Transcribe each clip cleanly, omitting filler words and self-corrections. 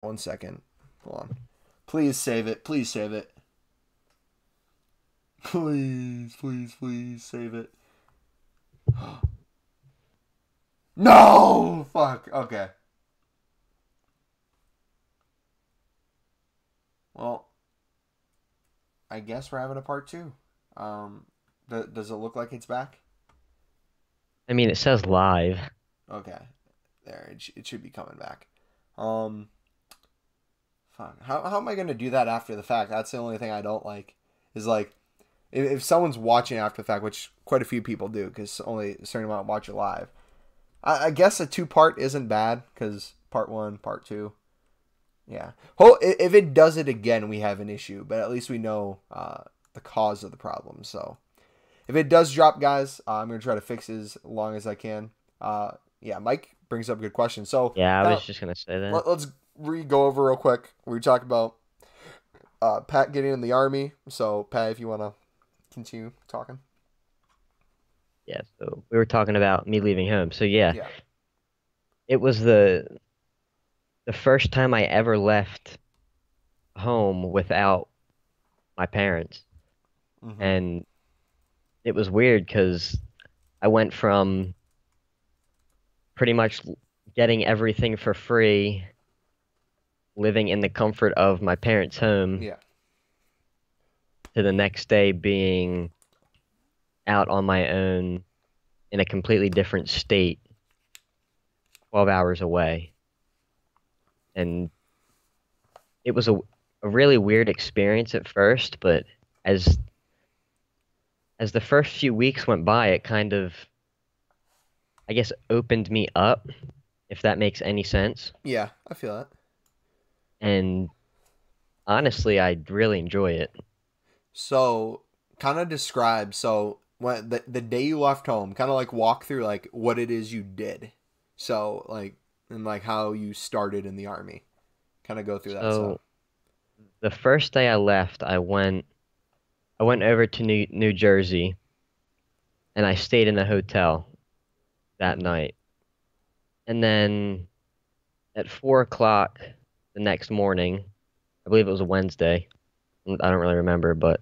1 second. Hold on. Please save it. Please save it. Please, please, please save it. No! Fuck. Okay. Well, I guess we're having a part two. Um, does it look like it's back? I mean, it says live. Okay. There, it should be coming back. Um, Fuck. How am I gonna do that after the fact? That's the only thing I don't like. Is like if someone's watching after the fact, which quite a few people do, because only a certain amount watch it live. I guess a two part isn't bad because part one, part two. Yeah. If it does it again, we have an issue, but at least we know the cause of the problem. So if it does drop, guys, I'm gonna try to fix it as long as I can. Yeah, Mike brings up a good question. So Yeah, I kind was of just gonna say that. let's go over real quick. We talked about Pat getting in the army. So Pat, if you wanna continue talking. Yeah, so we were talking about me leaving home. So yeah, Yeah. it was the first time I ever left home without my parents. Mm-hmm. And it was weird because I went from pretty much getting everything for free, living in the comfort of my parents' home, Yeah. to the next day being out on my own in a completely different state, 12 hours away. And it was a really weird experience at first, but as as the first few weeks went by, it kind of, I guess, opened me up, if that makes any sense. Yeah, I feel that. And honestly, I really enjoy it. So, kind of describe. So, when the day you left home, kind of like walk through like what it is you did. So, like and like how you started in the army. Kind of go through that stuff. So the first day I left, I went over to New Jersey and I stayed in a hotel that Mm-hmm. night. And then at 4 o'clock the next morning, I believe it was a Wednesday. I don't really remember, but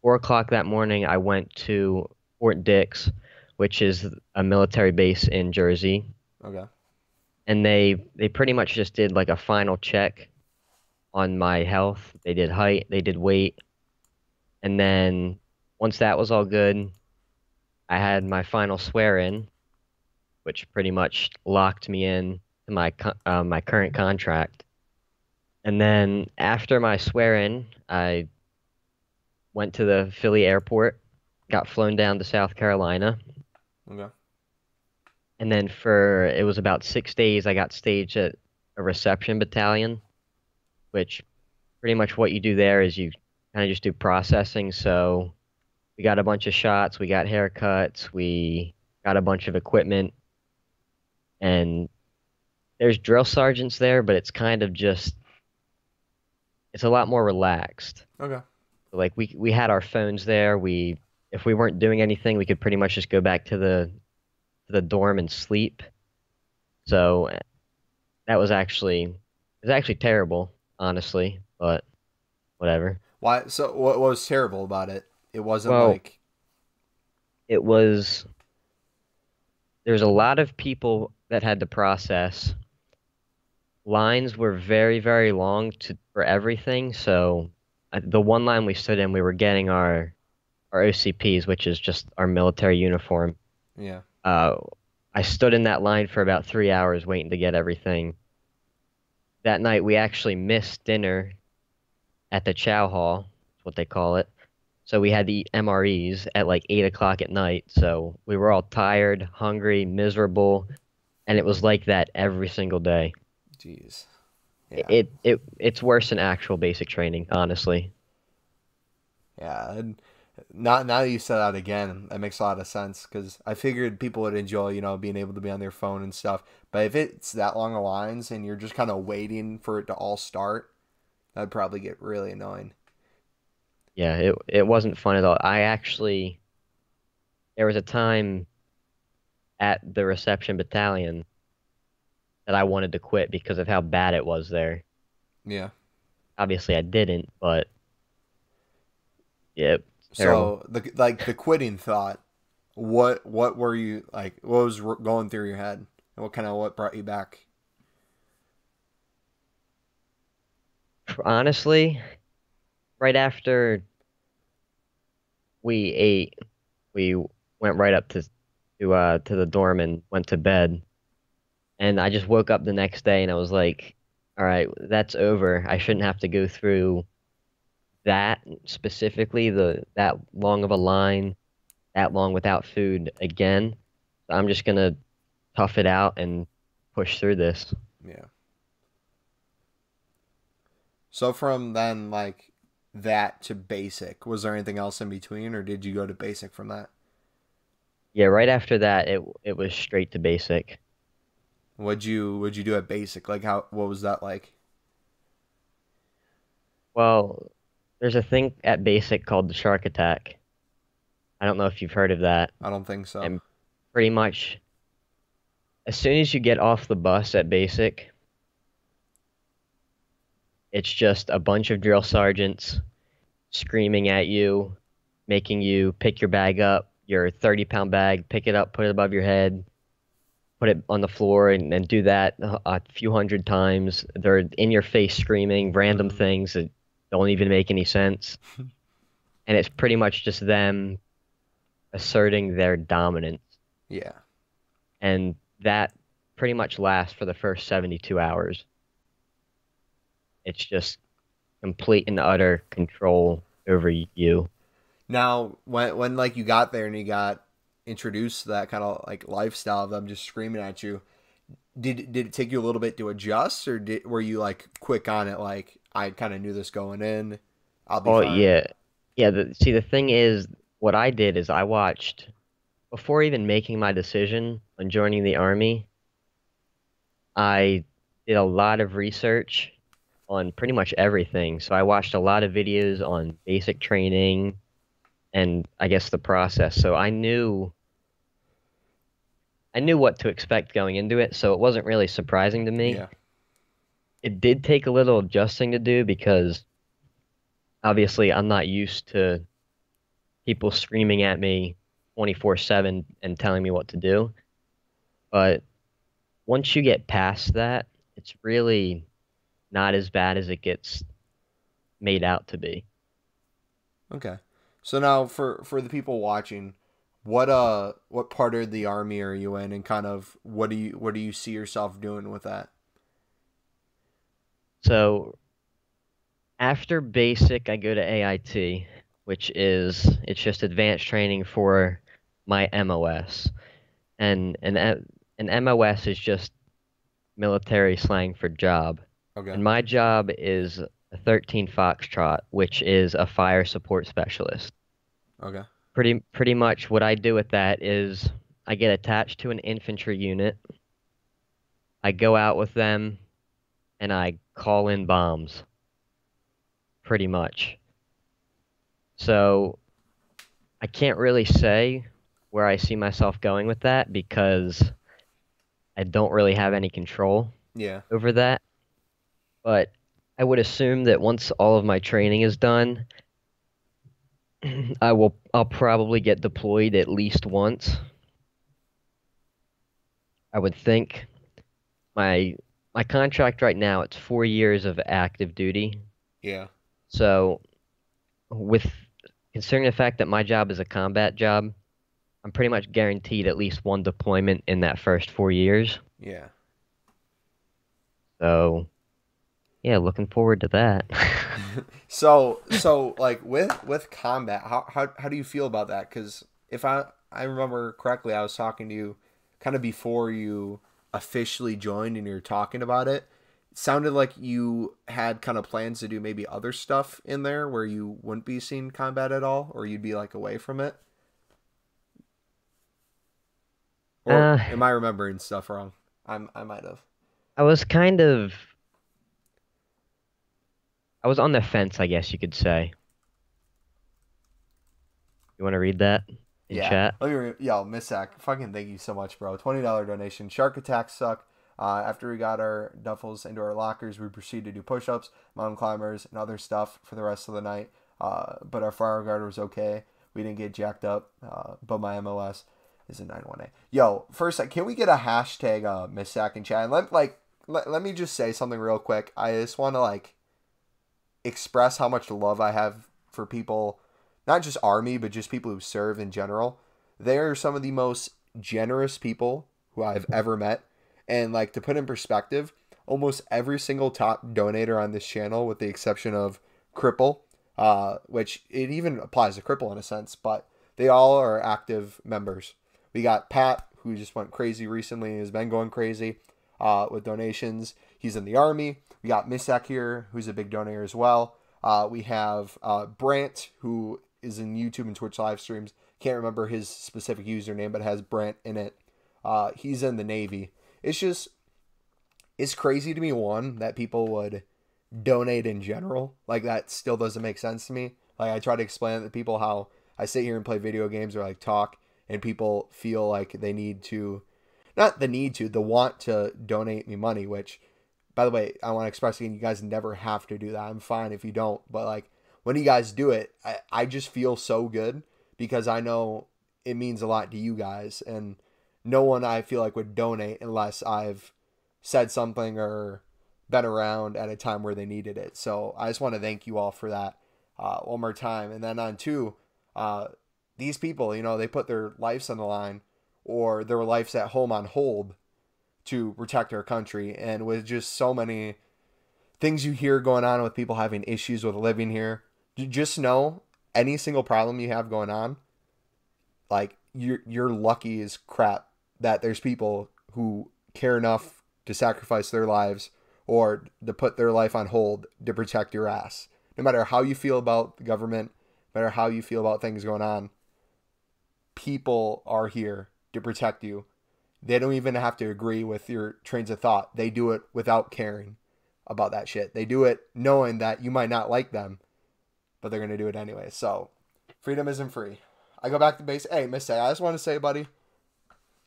4 o'clock that morning, I went to Fort Dix, which is a military base in Jersey, Okay. and they pretty much just did like a final check on my health. They did height, they did weight, and then once that was all good, I had my final swear in, which pretty much locked me in to my current contract. And then after my swear in, I went to the Philly airport, got flown down to South Carolina. Okay. And then for it was about 6 days, I got staged at a reception battalion, which pretty much what you do there is you kind of just do processing. So we got a bunch of shots, we got haircuts, we got a bunch of equipment, and there's drill sergeants there, but it's kind of just it's a lot more relaxed. Okay. Like we had our phones there. We if we weren't doing anything, we could pretty much just go back to the dorm and sleep. So that was actually terrible, honestly, but whatever. Why? So, what was terrible about it? It wasn't Well, like. it was there's a lot of people that had to process. Lines were very, very long to for everything. So the one line we stood in, we were getting our OCPs, which is just our military uniform. Yeah. Uh, I stood in that line for about 3 hours waiting to get everything. That night, we actually missed dinner at the chow hall, is what they call it. So we had to eat MREs at like 8 o'clock at night. So we were all tired, hungry, miserable, and it was like that every single day. Jeez. Yeah. It's worse than actual basic training, honestly. Yeah. And not now that you said that again, that makes a lot of sense because I figured people would enjoy, being able to be on their phone and stuff. But if it's that long of lines and you're just kind of waiting for it to all start, that'd probably get really annoying. Yeah, it wasn't fun at all. I actually there was a time at the reception battalion that I wanted to quit because of how bad it was there. Yeah. Obviously, I didn't, but yeah, terrible. So the quitting thought, what were you like? What was going through your head, and what brought you back? Honestly, right after we ate, we went right up to the dorm and went to bed. And I just woke up the next day and I was like, all right, that's over. I shouldn't have to go through that specifically, the that long of a line, that long without food again. So I'm just gonna tough it out and push through this. Yeah. So from then, like that to basic, was there anything else in between, or did you go to basic from that? Yeah, right after that, it was straight to basic. Would you do at basic? Like what was that like? Well, there's a thing at basic called the shark attack. I don't know if you've heard of that. I don't think so. And pretty much as soon as you get off the bus at basic, it's just a bunch of drill sergeants screaming at you, making you pick your bag up, your 30-pound bag, pick it up, put it above your head, put it on the floor, and do that a few hundred times. They're in your face screaming random Hmm. things that don't even make any sense. And it's pretty much just them asserting their dominance. Yeah. And that pretty much lasts for the first 72 hours. It's just complete and utter control over you. Now, when like you got there and you got introduced to that kind of like lifestyle of them just screaming at you, did it take you a little bit to adjust, or were you like quick on it? Like I kind of knew this going in, I'll be Oh fine. yeah. Yeah, see the thing is what I did is I watched before even making my decision on joining the army, I did a lot of research on pretty much everything. So I watched a lot of videos on basic training and I guess the process. So I knew what to expect going into it, so it wasn't really surprising to me. Yeah. It did take a little adjusting to do because obviously I'm not used to people screaming at me 24/7 and telling me what to do. But once you get past that, it's really not as bad as it gets made out to be. Okay. So now for the people watching, what part of the army are you in, and kind of what do you see yourself doing with that? So after basic, I go to AIT, which is it's just advanced training for my MOS. And an MOS is just military slang for job. Okay. And my job is a 13 Foxtrot, which is a fire support specialist. Okay. Pretty much what I do with that is I get attached to an infantry unit. I go out with them and I call in bombs, pretty much. So I can't really say where I see myself going with that because I don't really have any control Yeah. over that. But I would assume that once all of my training is done, I'll probably get deployed at least once. I would think my my contract right now, it's 4 years of active duty. Yeah. So with considering the fact that my job is a combat job, I'm pretty much guaranteed at least one deployment in that first 4 years. Yeah. So yeah, looking forward to that. So like with combat, how do you feel about that? Because if I remember correctly, I was talking to you kind of before you officially joined, and you're talking about it. It sounded like you had kind of plans to do maybe other stuff in there where you wouldn't be seeing combat at all, or you'd be like away from it. Or Uh, am I remembering stuff wrong? I might have. I was kind of I was on the fence, I guess you could say. You want to read that in Yeah. chat? Yo, Miss Sack, fucking thank you so much, bro. $20 donation. Shark attacks suck. After we got our duffels into our lockers, we proceeded to do push-ups, mountain climbers, and other stuff for the rest of the night. But our fire guard was okay. We didn't get jacked up, but my MOS is a 91A. Yo, first, can we get a hashtag Miss Sack in chat? And let me just say something real quick. I just want to express how much love I have for people, not just Army, but just people who serve in general. They are some of the most generous people who I've ever met. And to put in perspective, almost every single top donator on this channel, with the exception of Cripple, which it even applies to Cripple in a sense, but they all are active members. We got Pat, who just went crazy recently and has been going crazy with donations. He's in the Army. We got Misak here, who's a big donor as well. We have Brant, who is in YouTube and Twitch live streams. Can't remember his specific username, but has Brant in it. He's in the Navy. It's crazy to me, one, that people would donate in general. That still doesn't make sense to me. I try to explain to people how I sit here and play video games or talk, and people feel like they need to, not the need to, the want to donate me money, which, by the way, I want to express again, you guys never have to do that. I'm fine if you don't, but when you guys do it, I just feel so good because I know it means a lot to you guys, and no one I feel like would donate unless I've said something or been around at a time where they needed it. So I just want to thank you all for that one more time. And then on two, these people, they put their lives on the line or their lives at home on hold to protect our country. And with just so many things you hear going on with people having issues with living here, just know any single problem you have going on, you're lucky as crap that there's people who care enough to sacrifice their lives or to put their life on hold to protect your ass. No matter how you feel about the government, no matter how you feel about things going on, people are here to protect you. They don't even have to agree with your trains of thought. They do it without caring about that shit. They do it knowing that you might not like them, but they're going to do it anyway. So freedom isn't free. I go back to base. Hey, Miss A, I just want to say, buddy,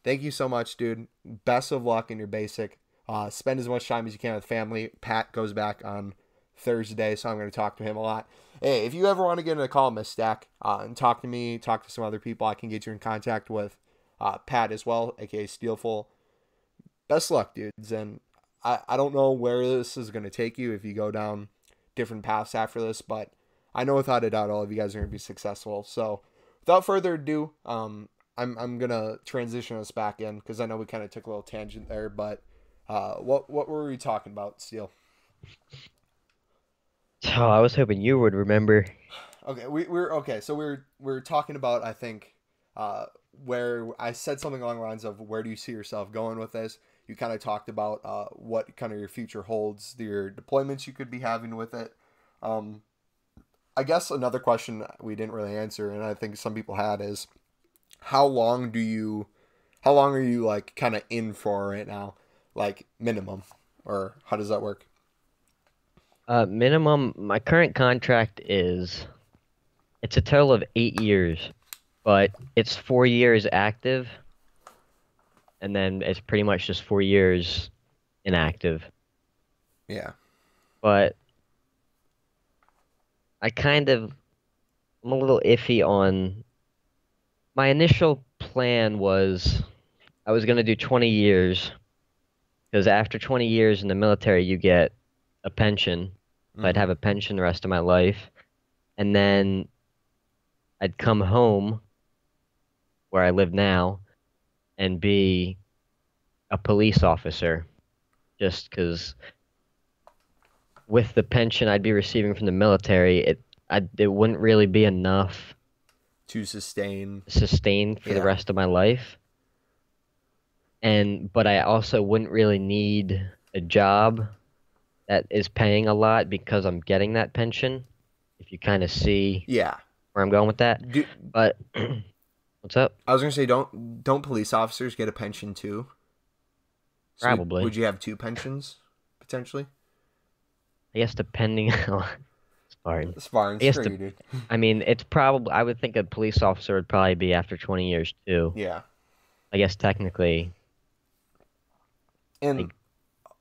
thank you so much, dude. Best of luck in your basic. Spend as much time as you can with family. Pat goes back on Thursday, so I'm going to talk to him a lot. Hey, if you ever want to get in a call, Miss Stack, and talk to me, talk to some other people, I can get you in contact with Pat as well, aka STEELFUL. Best luck, dudes. And I don't know where this is going to take you if you go down different paths after this, but I know without a doubt all of you guys are going to be successful. So without further ado, I'm gonna transition us back in because I know we kind of took a little tangent there, but what were we talking about, Steel? Oh, I was hoping you would remember. Okay, we're okay. So we're talking about, I think, where I said something along the lines of where do you see yourself going with this? You kind of talked about what kind of your future holds, your deployments you could be having with it. I guess another question we didn't really answer, and I think some people had, is how long are you kind of in for right now? Minimum, or how does that work? Minimum, my current contract it's a total of 8 years, but it's 4 years active, and then it's pretty much just 4 years inactive. Yeah. But I'm a little iffy on, my initial plan was I was going to do 20 years, because after 20 years in the military, you get a pension. So I'd have a pension the rest of my life. And then I'd come home, where I live now, and be a police officer. Just because with the pension I'd be receiving from the military, it wouldn't really be enough to sustain for the rest of my life. But I also wouldn't really need a job that is paying a lot because I'm getting that pension. If you kind of see where I'm going with that. But what's up? I was gonna say, don't police officers get a pension too? So Probably. Would you have two pensions potentially? I guess depending on Spartan. Spartan's free, dude. I mean, it's probably, I would think a police officer would probably be after 20 years too. Yeah. I guess technically. And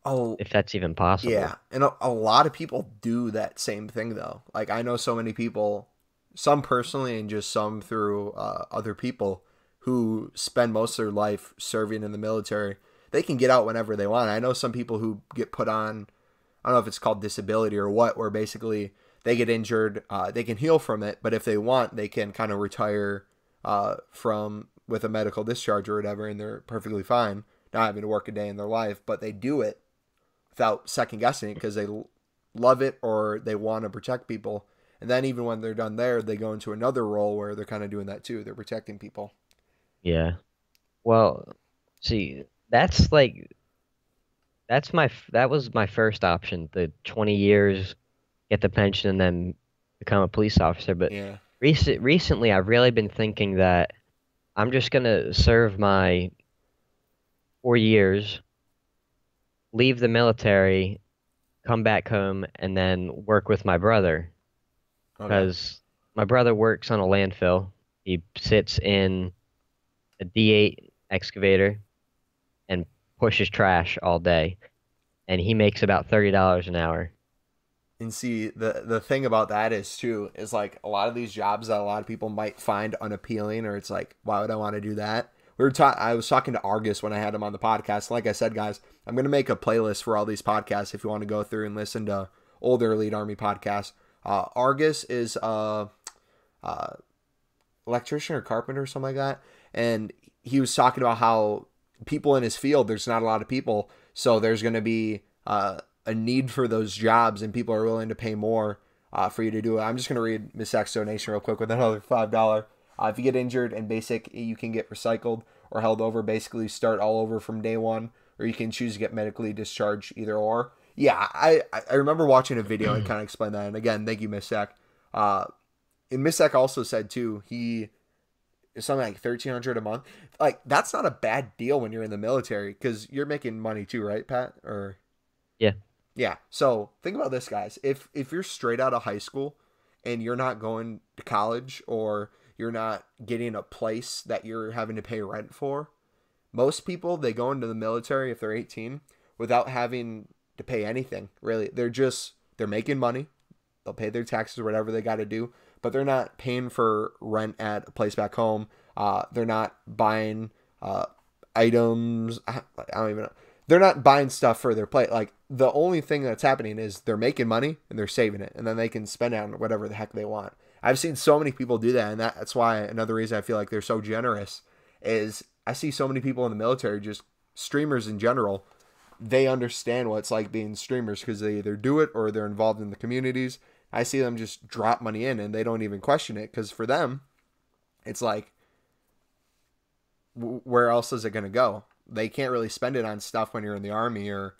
Oh, if that's even possible. yeah. And a lot of people do that same thing, though. Like, I know so many people, some personally and just some through other people, who spend most of their life serving in the military. They can get out whenever they want. I know some people who get put on, I don't know if it's called disability or what, where basically they get injured, they can heal from it, but if they want, they can kind of retire from with a medical discharge or whatever, and they're perfectly fine, not having to work a day in their life. But they do it without second guessing it because they love it or they want to protect people. And then even when they're done there, they go into another role where they're kind of doing that too. They're protecting people. Yeah. Well, see, that was my first option, the 20 years, get the pension, and then become a police officer. But Yeah. recently, I've really been thinking that I'm just gonna serve my 4 years, leave the military, come back home, and then work with my brother. Okay. Because my brother works on a landfill. He sits in a D8 excavator and pushes trash all day, and he makes about $30 an hour. And see, the thing about that is too is like a lot of these jobs that a lot of people might find unappealing, or it's like, why would I want to do that? I was talking to Argus when I had him on the podcast. Like I said, guys, I'm gonna make a playlist for all these podcasts if you want to go through and listen to older Elite Army podcasts. Argus is uh, electrician or carpenter or something like that, and he was talking about how people in his field, there's not a lot of people, so there's going to be a need for those jobs, and people are willing to pay more for you to do it. I'm just going to read Miss X's donation real quick with another $5. If you get injured in basic, you can get recycled or held over, basically start all over from day one, or you can choose to get medically discharged, either or. Yeah, I remember watching a video and kind of explained that. And again, thank you, Miss X. And Misak also said too, he is something like 1,300 a month. Like, that's not a bad deal when you're in the military because you're making money too, right, Pat? Or Yeah. yeah. So think about this, guys. If you're straight out of high school and you're not going to college or you're not getting a place that you're having to pay rent for, most people, they go into the military if they're 18 without having to pay anything. Really, they're making money. They'll pay their taxes or whatever they got to do, but they're not paying for rent at a place back home. They're not buying items. I don't even know. They're not buying stuff for their plate. Like, the only thing that's happening is they're making money and they're saving it, and then they can spend it on whatever the heck they want. I've seen so many people do that, and that's why another reason I feel like they're so generous is I see so many people in the military, just streamers in general. They understand what it's like being streamers because they either do it or they're involved in the communities. I see them just drop money in and they don't even question it because for them, it's like, where else is it going to go? They can't really spend it on stuff when you're in the army or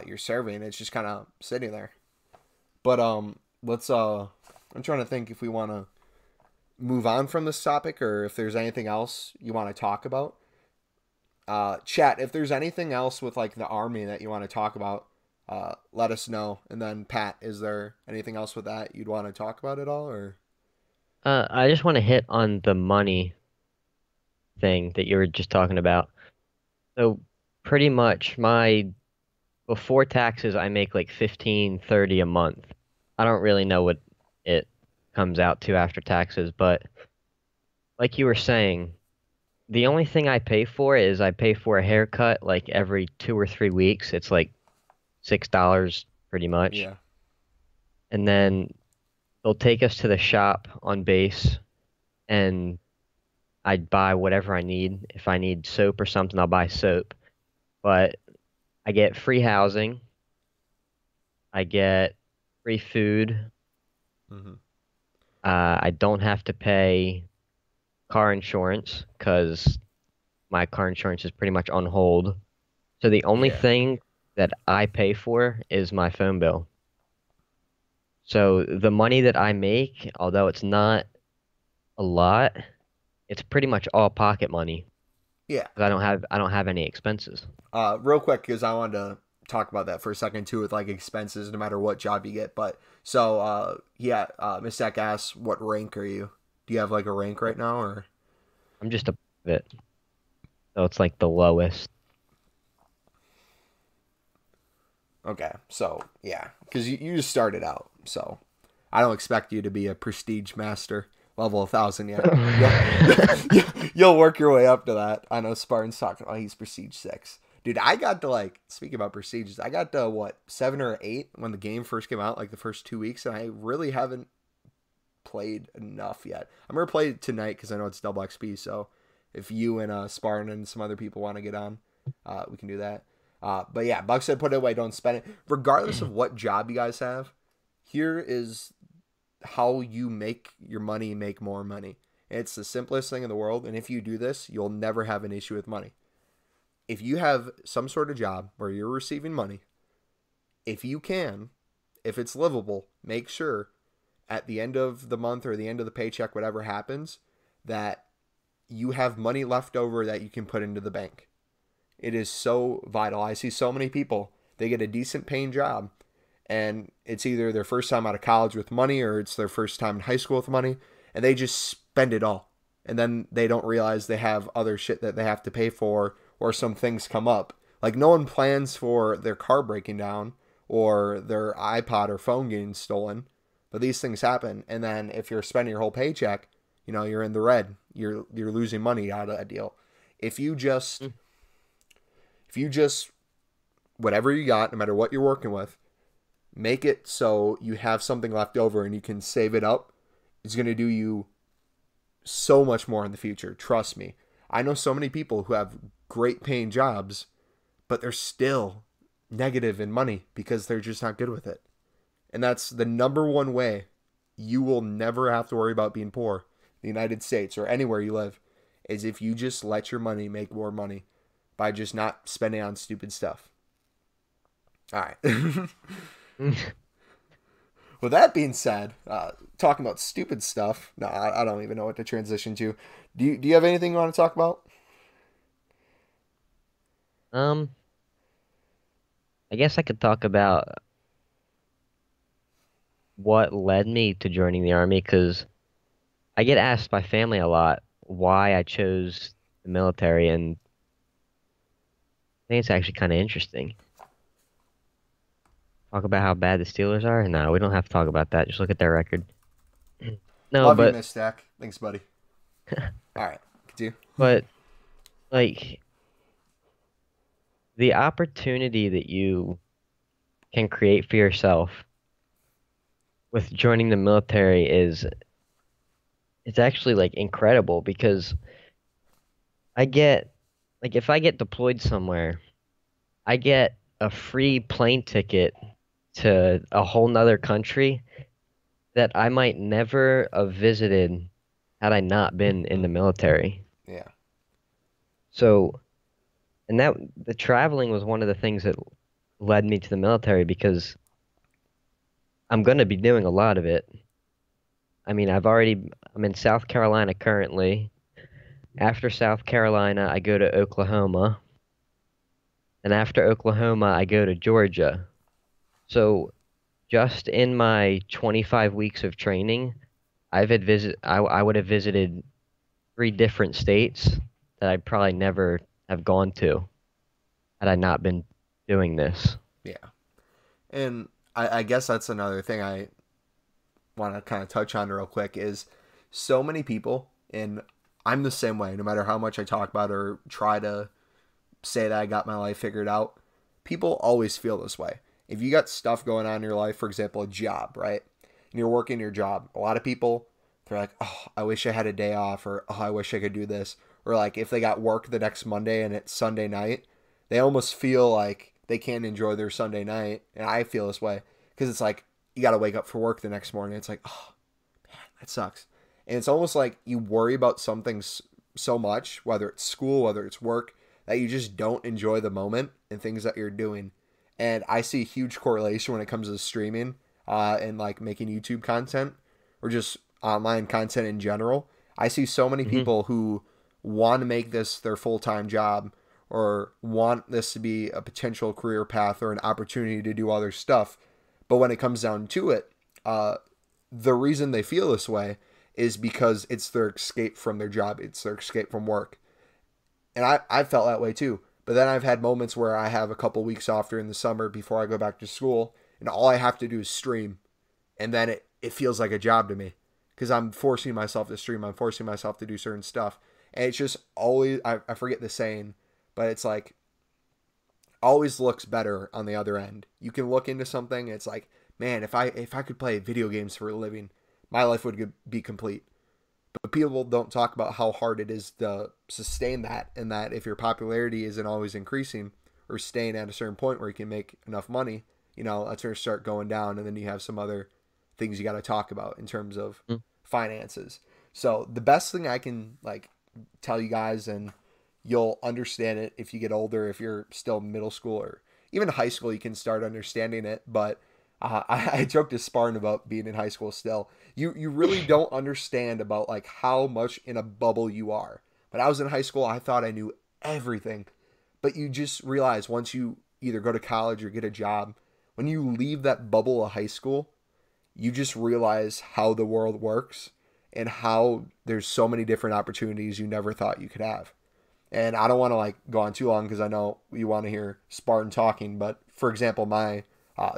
you're serving. It's just kind of sitting there. But let's I'm trying to think if we want to move on from this topic or if there's anything else you want to talk about. Chat, if there's anything else with like the army that you want to talk about, let us know. And then Pat, is there anything else with that you'd want to talk about at all, or? I just want to hit on the money thing that you were just talking about. So pretty much my before taxes, I make like 15, 30 a month. I don't really know what it comes out to after taxes, but like you were saying, the only thing I pay for is I pay for a haircut like every 2 or 3 weeks. It's like $6 pretty much. Yeah. And then they'll take us to the shop on base and I'd buy whatever I need. If I need soap or something, I'll buy soap. But I get free housing, I get free food. Mm-hmm. I don't have to pay car insurance because my car insurance is pretty much on hold. So the only Yeah. thing that I pay for is my phone bill. So the money that I make, although it's not a lot, it's pretty much all pocket money Yeah. because I don't have any expenses. Real quick, because I wanted to talk about that for a second too, with like expenses, no matter what job you get. But so, yeah, Miss Zach asks, what rank are you? Do you have like a rank right now, or? I'm just a bit, so it's like the lowest. Okay, so yeah, because you just started out, so I don't expect you to be a prestige master level 1,000 yet. You'll work your way up to that. I know Spartan's talking about he's prestige 6. Dude, I got to like speaking about prestiges. I got to what 7 or 8 when the game first came out, like the first 2 weeks, and I really haven't played enough yet. I'm gonna play it tonight because I know it's double XP. So if you and Spartan and some other people want to get on, we can do that. But yeah, Buck said put it away, don't spend it. Regardless of what job you guys have, here is how you make your money make more money. It's the simplest thing in the world, and if you do this, you'll never have an issue with money. If you have some sort of job where you're receiving money, if you can, if it's livable, make sure at the end of the month or the end of the paycheck, whatever happens, that you have money left over that you can put into the bank. It is so vital. I see so many people, they get a decent paying job, and it's either their first time out of college with money or it's their first time in high school with money, and they just spend it all. And then they don't realize they have other shit that they have to pay for, or some things come up. Like no one plans for their car breaking down or their iPod or phone getting stolen, but these things happen. And then if you're spending your whole paycheck, you're in the red. You're losing money out of that deal. If you just whatever you got, no matter what you're working with, make it so you have something left over and you can save it up. It's going to do you so much more in the future. Trust me. I know so many people who have great paying jobs, but they're still negative in money because they're just not good with it. And that's the number one way you will never have to worry about being poor in the United States or anywhere you live, is if you just let your money make more money by just not spending on stupid stuff. All right. With that being said, talking about stupid stuff, no, I don't even know what to transition to. Do you have anything you want to talk about? Um, I guess I could talk about what led me to joining the army because I get asked by family a lot why I chose the military, and I think it's actually kind of interesting. Talk about how bad the Steelers are? No, we don't have to talk about that. Just look at their record. No, Love you, but Miss Stack. Thanks, buddy. All right, continue. but like the opportunity that you can create for yourself with joining the military is it's actually like incredible because I get like if I get deployed somewhere, I get a free plane ticket to a whole nother country that I might never have visited had I not been in the military. Yeah. So, and that the traveling was one of the things that led me to the military because I'm going to be doing a lot of it. I mean, I'm in South Carolina currently. After South Carolina, I go to Oklahoma. And after Oklahoma, I go to Georgia. So just in my 25 weeks of training, I would have visited 3 different states that I'd probably never have gone to had I not been doing this. Yeah. And I guess that's another thing I want to kind of touch on real quick is so many people, and I'm the same way, no matter how much I talk about or try to say that I got my life figured out, people always feel this way. If you got stuff going on in your life, for example, a job, right? And you're working your job, a lot of people, they're like, oh, I wish I had a day off, or oh, I wish I could do this. Or like if they got work the next Monday and it's Sunday night, they almost feel like they can't enjoy their Sunday night. And I feel this way because it's like you got to wake up for work the next morning. It's like, oh, man, that sucks. And it's almost like you worry about something so much, whether it's school, whether it's work, that you just don't enjoy the moment and things that you're doing. And I see a huge correlation when it comes to streaming and like making YouTube content or just online content in general. I see so many people who want to make this their full-time job or want this to be a potential career path or an opportunity to do other stuff. But when it comes down to it, the reason they feel this way is because it's their escape from their job. It's their escape from work. And I felt that way too. But then I've had moments where I have a couple weeks off during the summer before I go back to school, and all I have to do is stream, and then it feels like a job to me because I'm forcing myself to stream. I'm forcing myself to do certain stuff, and it's just always I forget the saying, but it's like always looks better on the other end. You can look into something, it's like, man, if I could play video games for a living, my life would be complete. But people don't talk about how hard it is to sustain that, and that if your popularity isn't always increasing or staying at a certain point where you can make enough money, that's where you start going down, and then you have some other things you got to talk about in terms of Mm. finances. So the best thing I can like tell you guys, and you'll understand it if you get older, if you're still middle school or even high school, you can start understanding it. But I joked to Spartan about being in high school still. You really don't understand about like how much in a bubble you are. When I was in high school, I thought I knew everything. But you just realize once you either go to college or get a job, when you leave that bubble of high school, you just realize how the world works and how there's so many different opportunities you never thought you could have. And I don't want to like go on too long because I know you want to hear Spartan talking. But for example, my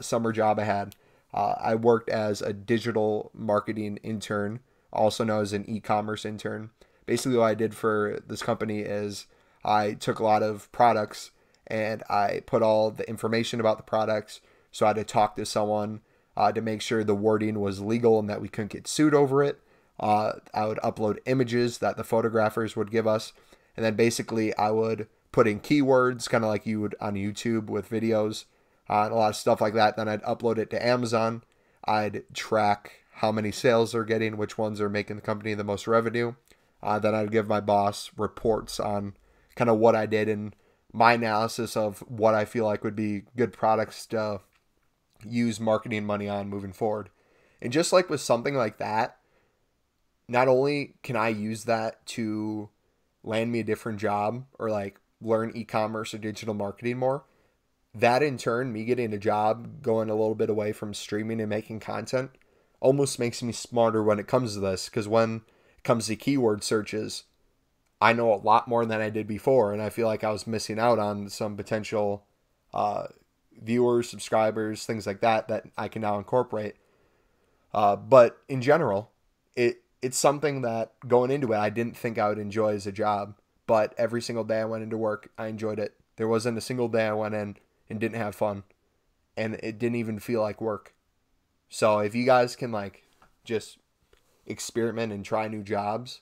summer job I had, I worked as a digital marketing intern, also known as an e-commerce intern. Basically, what I did for this company is I took a lot of products and I put all the information about the products. So I had to talk to someone to make sure the wording was legal and that we couldn't get sued over it. I would upload images that the photographers would give us. And then basically I would put in keywords, kind of like you would on YouTube with videos, and a lot of stuff like that. Then I'd upload it to Amazon. I'd track how many sales they're getting, which ones are making the company the most revenue. Then I'd give my boss reports on kind of what I did and my analysis of what I feel like would be good products to use marketing money on moving forward. And just like with something like that, not only can I use that to land me a different job or like learn e-commerce or digital marketing more, that in turn, me getting a job, going a little bit away from streaming and making content, almost makes me smarter when it comes to this. Because when it comes to keyword searches, I know a lot more than I did before, and I feel like I was missing out on some potential viewers, subscribers, things like that that I can now incorporate. But in general, it's something that going into it, I didn't think I would enjoy as a job. But every single day I went into work, I enjoyed it. There wasn't a single day I went in and didn't have fun. And it didn't even feel like work. So if you guys can like just experiment and try new jobs,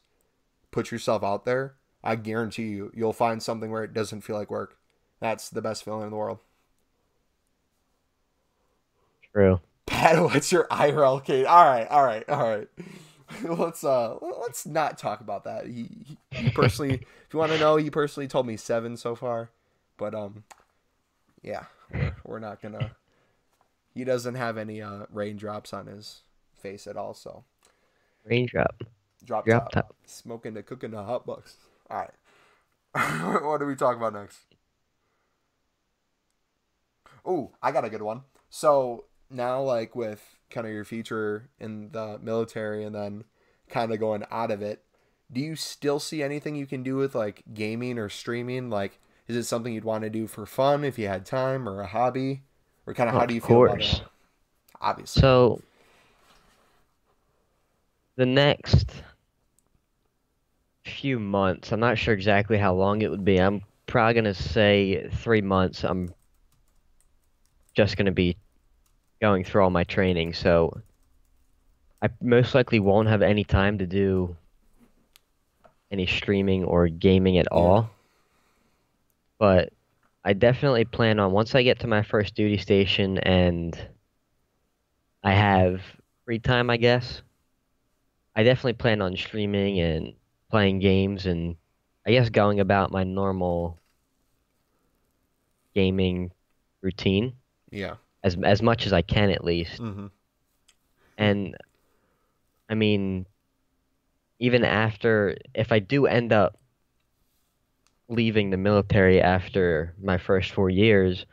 put yourself out there, I guarantee you'll find something where it doesn't feel like work. That's the best feeling in the world. True. Pat, what's your IRL case? All right. Let's not talk about that. He personally, if you want to know, he personally told me 7 so far, but yeah, we're not gonna. He doesn't have any raindrops on his face at all, so Raindrop. drop Drop top, top. smoking the cooking the hot bucks. All right, what do we talk about next? Oh, I got a good one. So now, like with kind of your future in the military and then kind of going out of it, do you still see anything you can do with like gaming or streaming? Like, is it something you'd want to do for fun if you had time or a hobby? Or kind of how do Of you feel about it course. all? Obviously. So the next few months, I'm not sure exactly how long it would be. I'm probably gonna say 3 months. I'm just gonna be going through all my training, so I most likely won't have any time to do any streaming or gaming at Yeah. all. But I definitely plan on once I get to my first duty station and I have free time, I guess. I definitely plan on streaming and playing games and I guess going about my normal gaming routine Yeah. as much as I can at least. Mm-hmm. And I mean, even after if I do end up leaving the military after my first 4 years,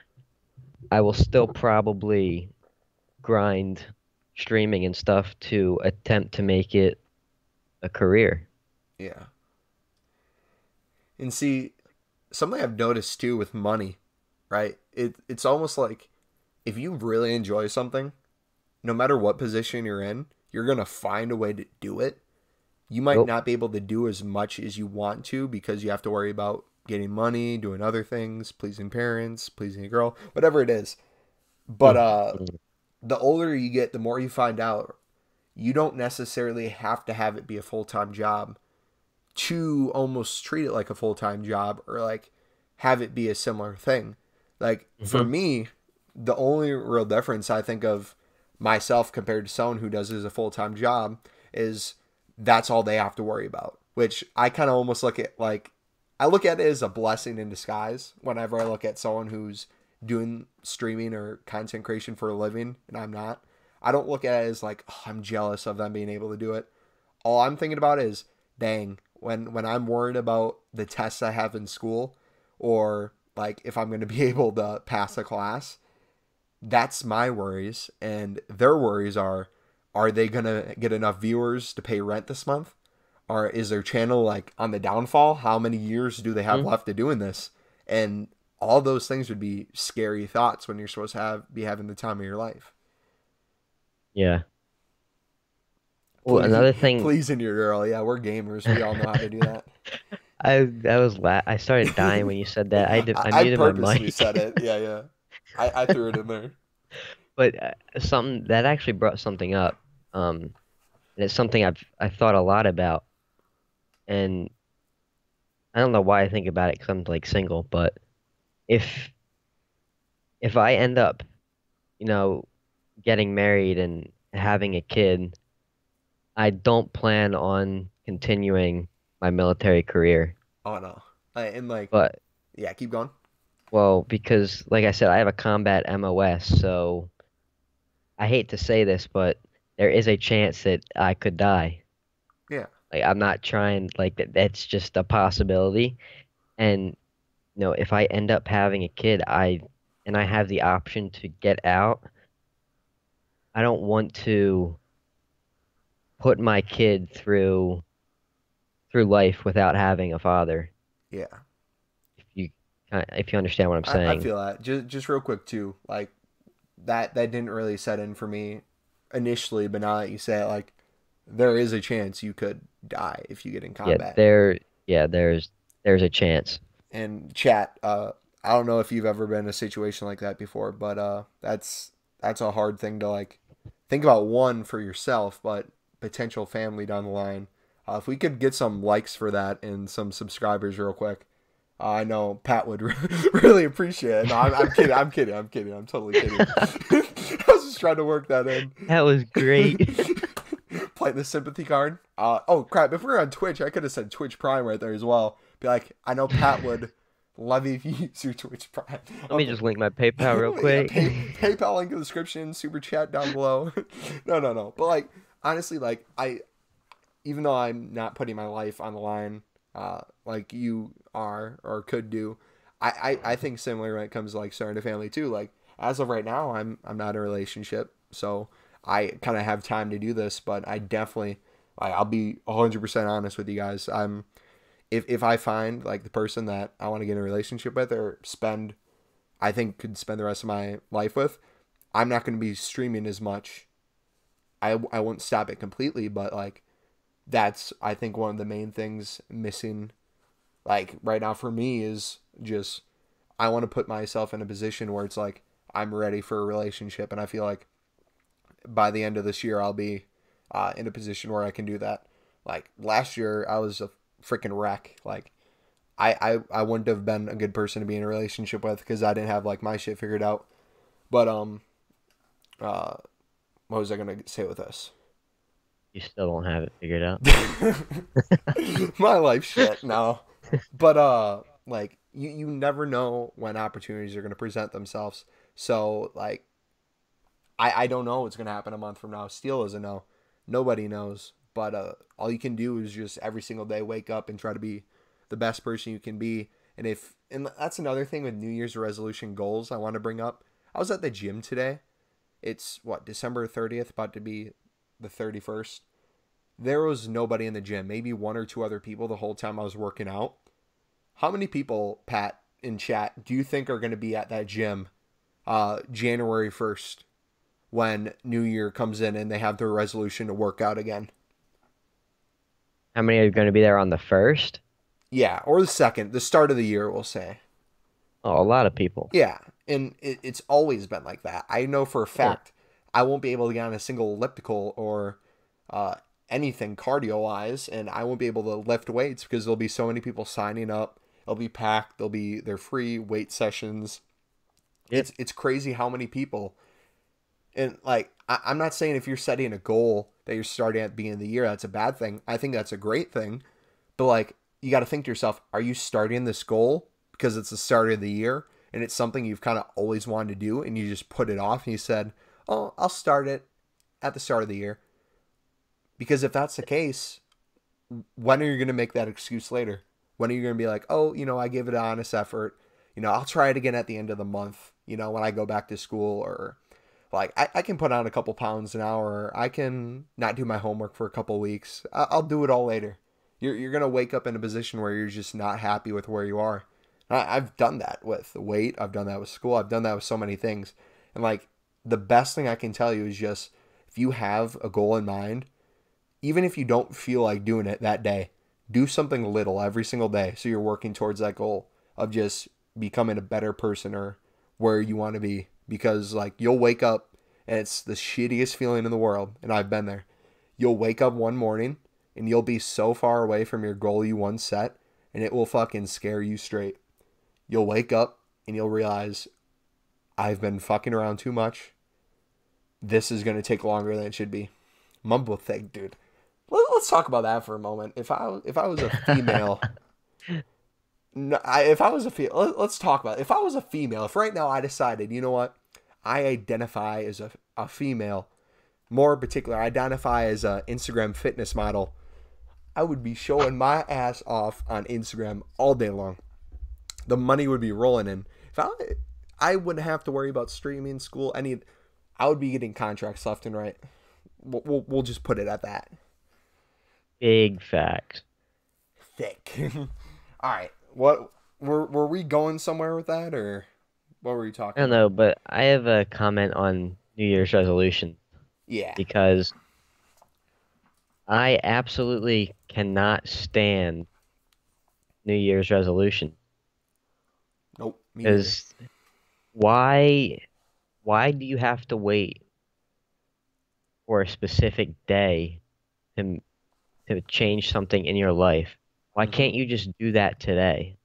I will still probably grind streaming and stuff to attempt to make it a career. Yeah. And see, something I've noticed too with money, right? It's almost like if you really enjoy something, no matter what position you're in, you're gonna find a way to do it. You might Yep. not be able to do as much as you want to because you have to worry about getting money, doing other things, pleasing parents, pleasing a girl, whatever it is. But Mhm. the older you get, the more you find out you don't necessarily have to have it be a full-time job to almost treat it like a full-time job or like have it be a similar thing. Like for Mhm. me, the only real difference I think of myself compared to someone who does it as a full-time job is that's all they have to worry about, which I kind of almost look at like I look at it as a blessing in disguise whenever I look at someone who's doing streaming or content creation for a living and I'm not. I don't look at it as like, oh, I'm jealous of them being able to do it. All I'm thinking about is, dang, when I'm worried about the tests I have in school or like if I'm going to be able to pass a class, that's my worries and their worries are they going to get enough viewers to pay rent this month? Or is their channel like on the downfall? How many years do they have Mhm. left to doing this? And all those things would be scary thoughts when you're supposed to be having the time of your life. Yeah. Well, Please, another thing, pleasing your girl. Yeah, we're gamers. We all know how to do that. I started dying when you said that. I I muted my purposely said mic. it. Yeah, yeah. I threw it in there. But something that actually brought something up. And it's something I thought a lot about, and I don't know why I think about it because I'm like single, but if if I end up, you know, getting married and having a kid, I don't plan on continuing my military career. Oh no. And like, But yeah, keep going. well, because like I said, I have a combat MOS, so I hate to say this, but there is a chance that I could die. Yeah, Like I'm not trying like that's just a possibility. And if I end up having a kid, I have the option to get out, I don't want to put my kid through life without having a father. yeah. If you if you understand what I'm I saying. feel that. Just real quick too. Like that didn't really set in for me initially, but now that you say it, like there is a chance you could die if you get in Yeah, combat. there's a chance. And chat, I don't know if you've ever been in a situation like that before, but that's a hard thing to like think about one for yourself, but potential family down the line. If we could get some likes for that and some subscribers real quick, I know Pat would really appreciate it. No, I'm kidding. I'm kidding. I'm kidding. I'm totally kidding. I was just trying to work that in. That was great. Playing the sympathy card. Oh crap! If we were on Twitch, I could have said Twitch Prime right there as well. Be like, I know Pat would love you if you use your Twitch Prime. Let me just link my PayPal real Yeah, quick. PayPal link in the description. Super chat down below. No, no, no. But like, honestly, like even though I'm not putting my life on the line, like you are or could do, I think similar when it comes to like starting a family too. Like as of right now, I'm not in a relationship, so I kind of have time to do this. But I definitely, like, I'll be 100% honest with you guys. If I find like the person that I want to get in a relationship with or spend, I think could spend the rest of my life with, I'm not going to be streaming as much. I won't stop it completely, but like that's I think one of the main things missing like right now for me is just I want to put myself in a position where it's like I'm ready for a relationship and I feel like by the end of this year I'll be in a position where I can do that. Like last year I was a freaking wreck. Like I wouldn't have been a good person to be in a relationship with because I didn't have like my shit figured out. But uh what was I gonna say with this? You still don't have it figured out. My life shit no. But like you never know when opportunities are going to present themselves. So like I don't know what's going to happen a month from now. Steel doesn't know. Nobody knows. But all you can do is just every single day wake up and try to be the best person you can be. And that's another thing with New Year's resolution goals I want to bring up. I was at the gym today. It's what, December 30th, about to be the 31st. There was nobody in the gym, maybe one or two other people the whole time I was working out. How many people, Pat, in chat, do you think are going to be at that gym January 1st when New Year comes in and they have their resolution to work out again? How many are going to be there on the first? Yeah, or the second, the start of the year, we'll say. Oh, a lot of people. Yeah, and it's always been like that. I know for a Yeah. fact I won't be able to get on a single elliptical or uh, anything cardio wise, and I won't be able to lift weights because there'll be so many people signing up. It'll be packed. They're free weight sessions. Yep. It's crazy how many people. And like I'm not saying if you're setting a goal that you're starting at the beginning of the year, that's a bad thing. I think that's a great thing. But like you got to think to yourself, are you starting this goal because it's the start of the year and it's something you've kind of always wanted to do and you just put it off and you said, "Oh, I'll start it at the start of the year." Because if that's the case, when are you going to make that excuse later? When are you going to be like, "Oh, I gave it an honest effort. I'll try it again at the end of the month, when I go back to school," or like I can put on a couple pounds an hour. I can not do my homework for a couple weeks. I'll do it all later. You're gonna wake up in a position where you're just not happy with where you are. I've done that with weight. I've done that with school. I've done that with so many things. And like the best thing I can tell you is just if you have a goal in mind, even if you don't feel like doing it that day, do something little every single day so you're working towards that goal of just becoming a better person or where you want to be. Because like you'll wake up and it's the shittiest feeling in the world, and I've been there. You'll wake up one morning and you'll be so far away from your goal you once set, and it will fucking scare you straight. You'll wake up and you'll realize I've been fucking around too much. This is going to take longer than it should be. Mumbo thing, dude. Let's talk about that for a moment. If I was a female, no, if I was a female, let's talk about it. If I was a female, if right now I decided, you know what, I identify as a female, more in particular, I identify as a Instagram fitness model, I would be showing my ass off on Instagram all day long. The money would be rolling in. If I wouldn't have to worry about streaming, school, I would be getting contracts left and right. We'll just put it at that. Big facts. Thick. All right. What were we going somewhere with that, or what were you I talking don't about? know, but I have a comment on New Year's resolution Yeah. because I absolutely cannot stand New Year's resolution. Nope. Me neither. Because why why do you have to wait for a specific day to to change something in your life? Why Mm-hmm. can't you just do that today?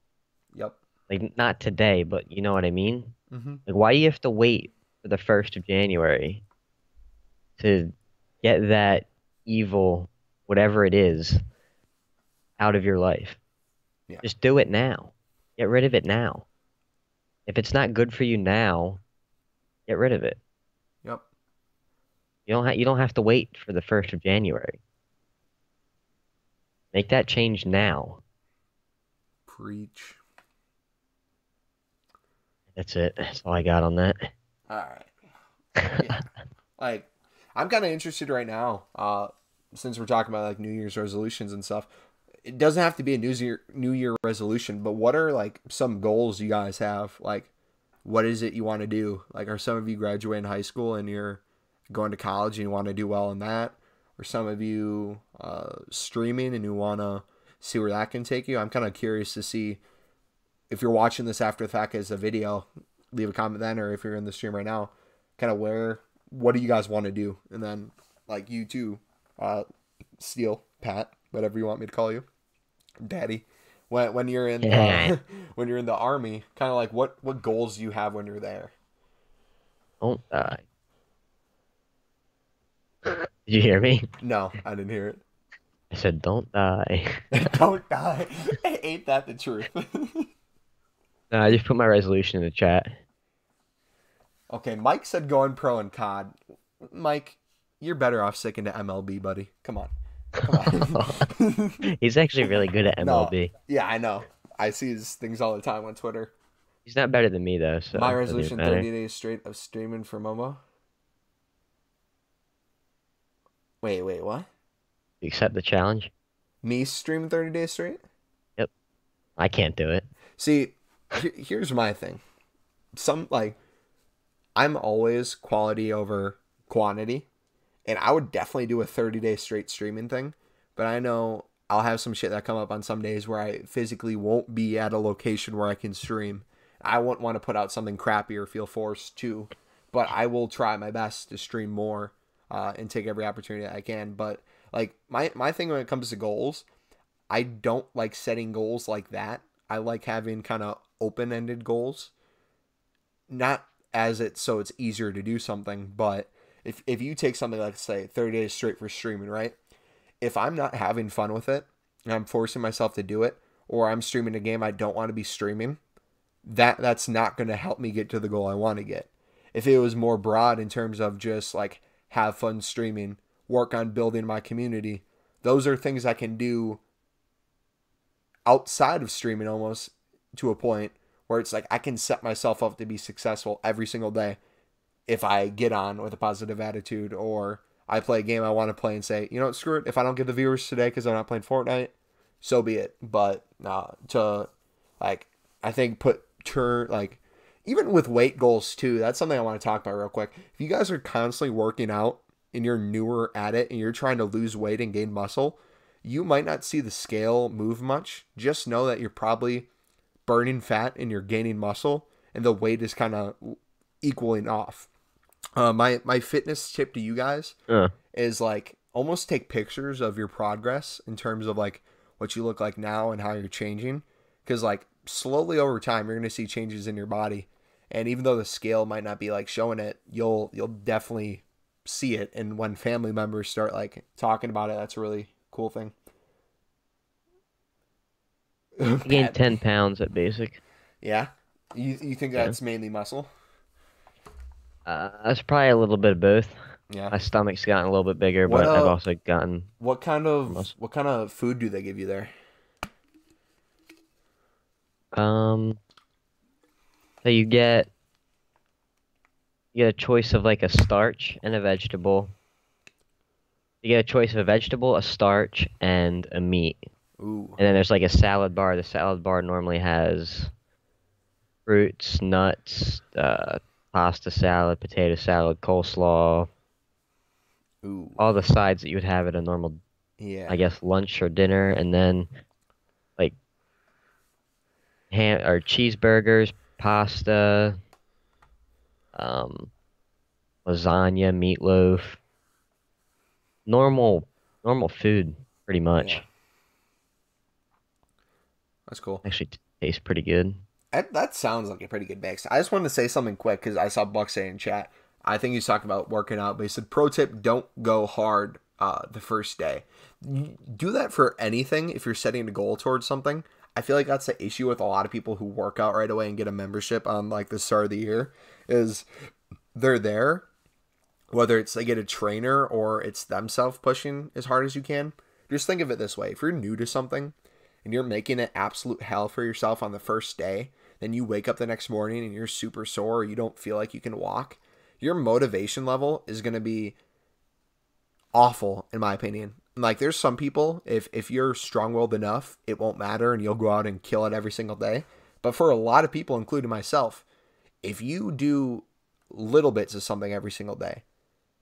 Yep. Like not today, but you know what I mean? Mm-hmm. Like why do you have to wait for the 1st of January to get that evil, whatever it is, out of your life? Yeah. Just do it now. Get rid of it now. If it's not good for you now, get rid of it. Yep. You don't have to wait for the 1st of January. Make that change now. Preach. That's it. That's all I got on that. All right. Yeah. Like, I'm kind of interested right now. Since we're talking about like New Year's resolutions and stuff. It doesn't have to be a New Year resolution, but what are like some goals you guys have? Like, what is it you want to do? Like, are some of you graduating high school and you're going to college and you want to do well in that? Or some of you streaming and you want to see where that can take you? I'm kind of curious to see if you're watching this after the fact as a video, leave a comment then, or if you're in the stream right now, kind of what do you guys want to do? And then, like, you too, Steel, Pat, whatever you want me to call you, Daddy. When you're in when you're in the army, kind of like what goals do you have when you're there? Don't die. Did you hear me? No, I didn't hear I said don't die. it. Don't die. Ain't that the truth? No, I just put my resolution in the chat. Okay, Mike said going pro in COD. Mike, you're better off sticking to MLB, buddy. Come on. Come on. He's actually really good at No. MLB. Yeah, I know. I see his things all the time on Twitter. He's not better than me though, so My it doesn't resolution even matter. 30 days straight of streaming for Momo. Wait, what? You accept the challenge? Me streaming 30 days straight? Yep. I can't do it. See, here's my thing. I'm always quality over quantity, and I would definitely do a 30-day straight streaming thing. But I know I'll have some shit that come up on some days where I physically won't be at a location where I can stream. I won't want to put out something crappy or feel forced to, but I will try my best to stream more and take every opportunity I can. But like my thing when it comes to goals, I don't like setting goals like that. I like having kind of open-ended goals, not as it so it's easier to do something, but if you take something like say 30 days straight for streaming, right? If I'm not having fun with it and I'm forcing myself to do it, or I'm streaming a game I don't want to be streaming, that's not going to help me get to the goal I want to get. If it was more broad in terms of just like have fun streaming, work on building my community, those are things I can do outside of streaming almost to a point where it's like I can set myself up to be successful every single day if I get on with a positive attitude, or I play a game I want to play and say, you know what, screw it. If I don't get the viewers today because I'm not playing Fortnite, so be it. But to like, I think like even with weight goals too. That's something I want to talk about real quick. If you guys are constantly working out and you're newer at it and you're trying to lose weight and gain muscle, you might not see the scale move much. Just know that you're probably burning fat and you're gaining muscle, and the weight is kind of equaling off. My fitness tip to you guys is like almost take pictures of your progress in terms of like what you look like now and how you're changing, because like slowly over time you're gonna see changes in your body, and even though the scale might not be like showing it, you'll definitely see it. And when family members start like talking about it, that's a really cool thing. I gained 10 pounds at basic. Yeah, you think Yeah. that's mainly muscle? That's probably a little bit of both. Yeah. My stomach's gotten a little bit bigger, What but I've also gotten muscle. what kind of food do they give you there? Um, so you get a choice of like a starch and a vegetable. You get a choice of a vegetable, a starch, and a meat. Ooh. And then there's like a salad bar. The salad bar normally has fruits, nuts, pasta salad, potato salad, coleslaw, Ooh. all the sides that you would have at a normal, Yeah. I guess, lunch or dinner, and then like ham or cheeseburgers, pasta, um, lasagna, meatloaf, normal, normal food, pretty Yeah. much. That's cool. Actually, tastes pretty good. That sounds like a pretty good mix. I just wanted to say something quick because I saw Buck say in chat. I think he's talking about working out, but he said, "Pro tip: don't go hard the first day. Do that for anything if you're setting a goal towards something." I feel like that's the issue with a lot of people who work out right away and get a membership on like the start of the year. Is they're there, whether it's they get a trainer or it's themselves pushing as hard as you can. Just think of it this way: if you're new to something and you're making it absolute hell for yourself on the first day, then you wake up the next morning and you're super sore, or you don't feel like you can walk, your motivation level is going to be awful, in my opinion. Like, there's some people, if you're strong-willed enough, it won't matter and you'll go out and kill it every single day. But for a lot of people, including myself, if you do little bits of something every single day,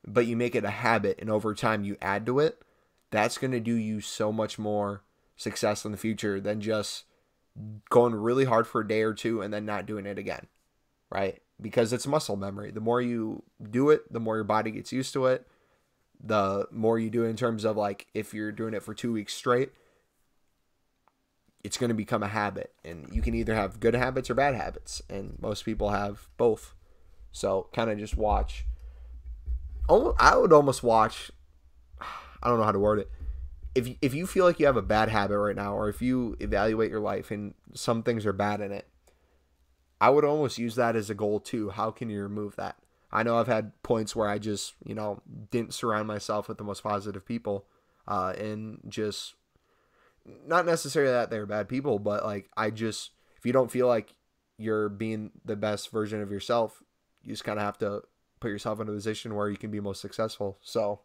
but you make it a habit and over time you add to it, that's going to do you so much more success in the future than just going really hard for a day or two and then not doing it again, right? Because it's muscle memory. The more you do it, the more your body gets used to it. The more you do it in terms of like if you're doing it for 2 weeks straight, it's going to become a habit. And you can either have good habits or bad habits. And most people have both. So kind of just watch. I would almost watch. I don't know how to word it. If you feel like you have a bad habit right now, or if you evaluate your life and some things are bad in it, I would almost use that as a goal too. How can you remove that? I know I've had points where I just, didn't surround myself with the most positive people, and just not necessarily that they're bad people, but like if you don't feel like you're being the best version of yourself, you just kind of have to put yourself in a position where you can be most successful. So,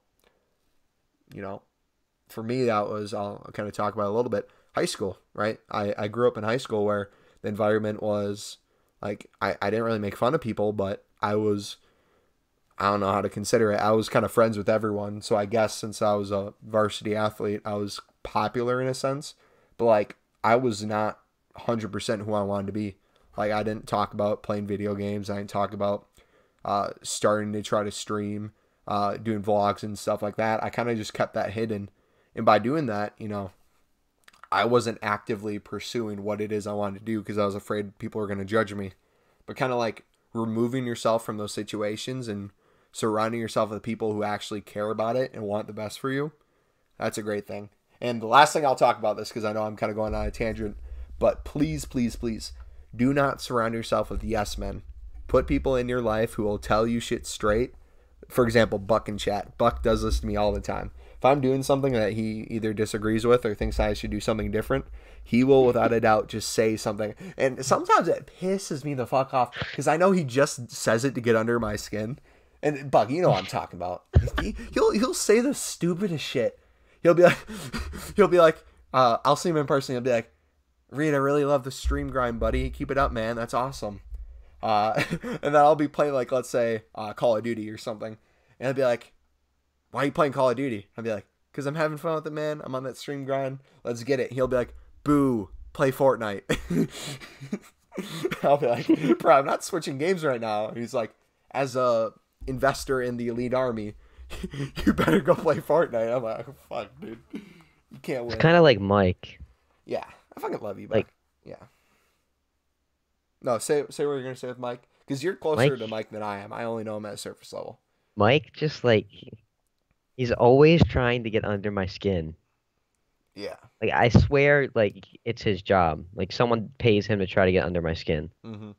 for me, that was, I'll kind of talk about it a little bit. high school, right? I grew up in high school where the environment was like, I didn't really make fun of people, but I don't know how to consider it. I was kind of friends with everyone. So I guess since I was a varsity athlete, I was popular in a sense. But like, I was not 100% who I wanted to be. Like, I didn't talk about playing video games. I didn't talk about starting to try to stream, doing vlogs and stuff like that. I kind of just kept that hidden. And by doing that, I wasn't actively pursuing what it is I wanted to do because I was afraid people were going to judge me. But kind of like removing yourself from those situations and surrounding yourself with people who actually care about it and want the best for you, that's a great thing. And the last thing I'll talk about this, because I know I'm kind of going on a tangent, but please, please, please, do not surround yourself with yes men. Put people in your life who will tell you shit straight. For example, Buck in chat. Buck does this to me all the time. If I'm doing something that he either disagrees with or thinks I should do something different, he will without a doubt just say something. And sometimes it pisses me the fuck off because I know he just says it to get under my skin. And Buck, you know what I'm talking about. He'll say the stupidest shit. He'll be like, I'll see him in person. He'll be like, Reed, I really love the stream grind, buddy. Keep it up, man. That's awesome. And then I'll be playing, like, let's say, Call of Duty or something. And he'll be like, why are you playing Call of Duty? I'll be like, because I'm having fun with it, man. I'm on that stream grind. Let's get it. He'll be like, boo, play Fortnite. I'll be like, bro, I'm not switching games right now. He's like, as a investor in the elite army, you better go play Fortnite. I'm like, fuck, dude. You can't win. It's kind of like Mike. Yeah. I fucking love you, but Like, yeah. No, say what you're gonna say with Mike, because you're closer to Mike than I am. I only know him at surface level. Mike just like he's always trying to get under my skin. Yeah. Like I swear, like it's his job. Like someone pays him to try to get under my skin. Mm-hmm.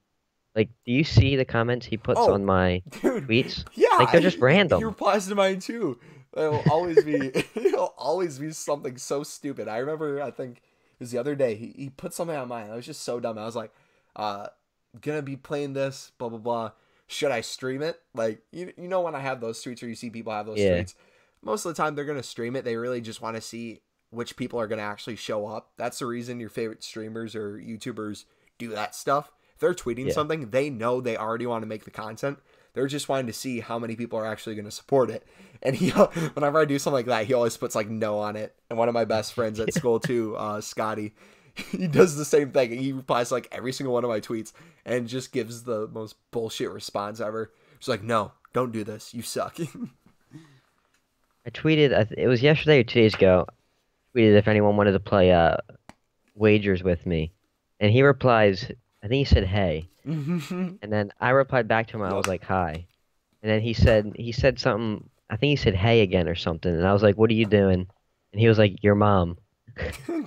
Like, do you see the comments he puts on my dude, tweets? Yeah, Like they're just random. He replies to mine too. It'll always be something so stupid. I remember, I think it was the other day, he put something on mine. I was just so dumb. I was like, gonna be playing this, blah blah blah. Should I stream it? Like, you know when I have those tweets or you see people have those tweets, most of the time they're gonna stream it. They really just want to see which people are gonna actually show up. That's the reason your favorite streamers or YouTubers do that stuff. If they're tweeting something, they know they already want to make the content. They're just wanting to see how many people are actually going to support it. And he, whenever I do something like that, he always puts like no on it. And one of my best friends at school too, Scotty, he does the same thing. He replies to like every single one of my tweets and just gives the most bullshit response ever. He's like, no, don't do this. You suck. I tweeted, it was yesterday or 2 days ago, I tweeted if anyone wanted to play wagers with me. And he replies, I think he said, hey. And then I replied back to him, I was like, hi. And then he said something, I think he said, hey again or something. And I was like, what are you doing? And he was like, your mom.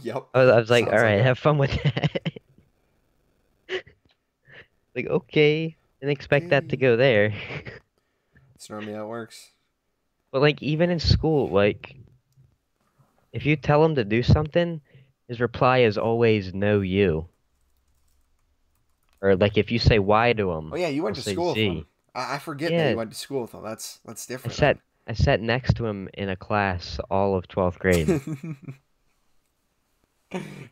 Yep. I was like, all right, have fun with that. Like, okay. Didn't expect that to go there. That's normally how it works. But like, even in school, like, if you tell him to do something, his reply is always no you. Or like if you say why to him, Oh yeah, you went he'll to say school with Z. him. I forget that you went to school with him. That's different. I sat next to him in a class all of 12th grade.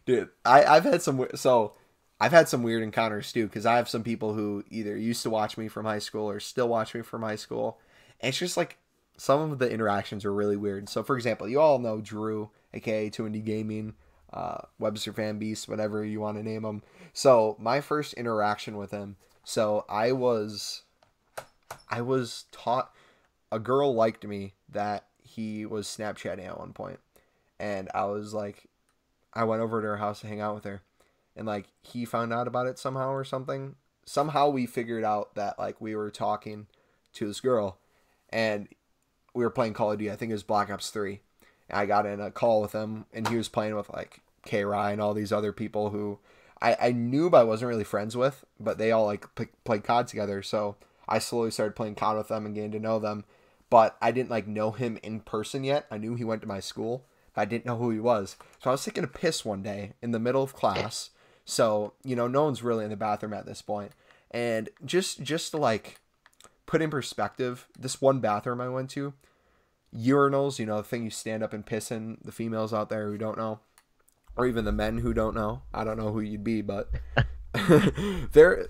Dude, I've had some weird encounters too, because I have some people who either used to watch me from high school or still watch me from high school. And it's just like some of the interactions are really weird. So for example, you all know Drew, aka 2ND Gaming, Webster Fan Beast, whatever you want to name him. So my first interaction with him, so I was taught, a girl liked me that he was Snapchatting at one point, and I was like, I went over to her house to hang out with her, and like he found out about it somehow or something. Somehow we figured out that like we were talking to this girl, and we were playing Call of Duty. I think it was Black Ops 3. And I got in a call with him, and he was playing with like K-Rye and all these other people who I knew but I wasn't really friends with, but they all like played COD together. So I slowly started playing COD with them and getting to know them. But I didn't like know him in person yet. I knew he went to my school. I didn't know who he was. So I was taking a piss one day in the middle of class. So, no one's really in the bathroom at this point. And just to like put in perspective, this one bathroom I went to, urinals, the thing you stand up and piss in, the females out there who don't know, or even the men who don't know. I don't know who you'd be, but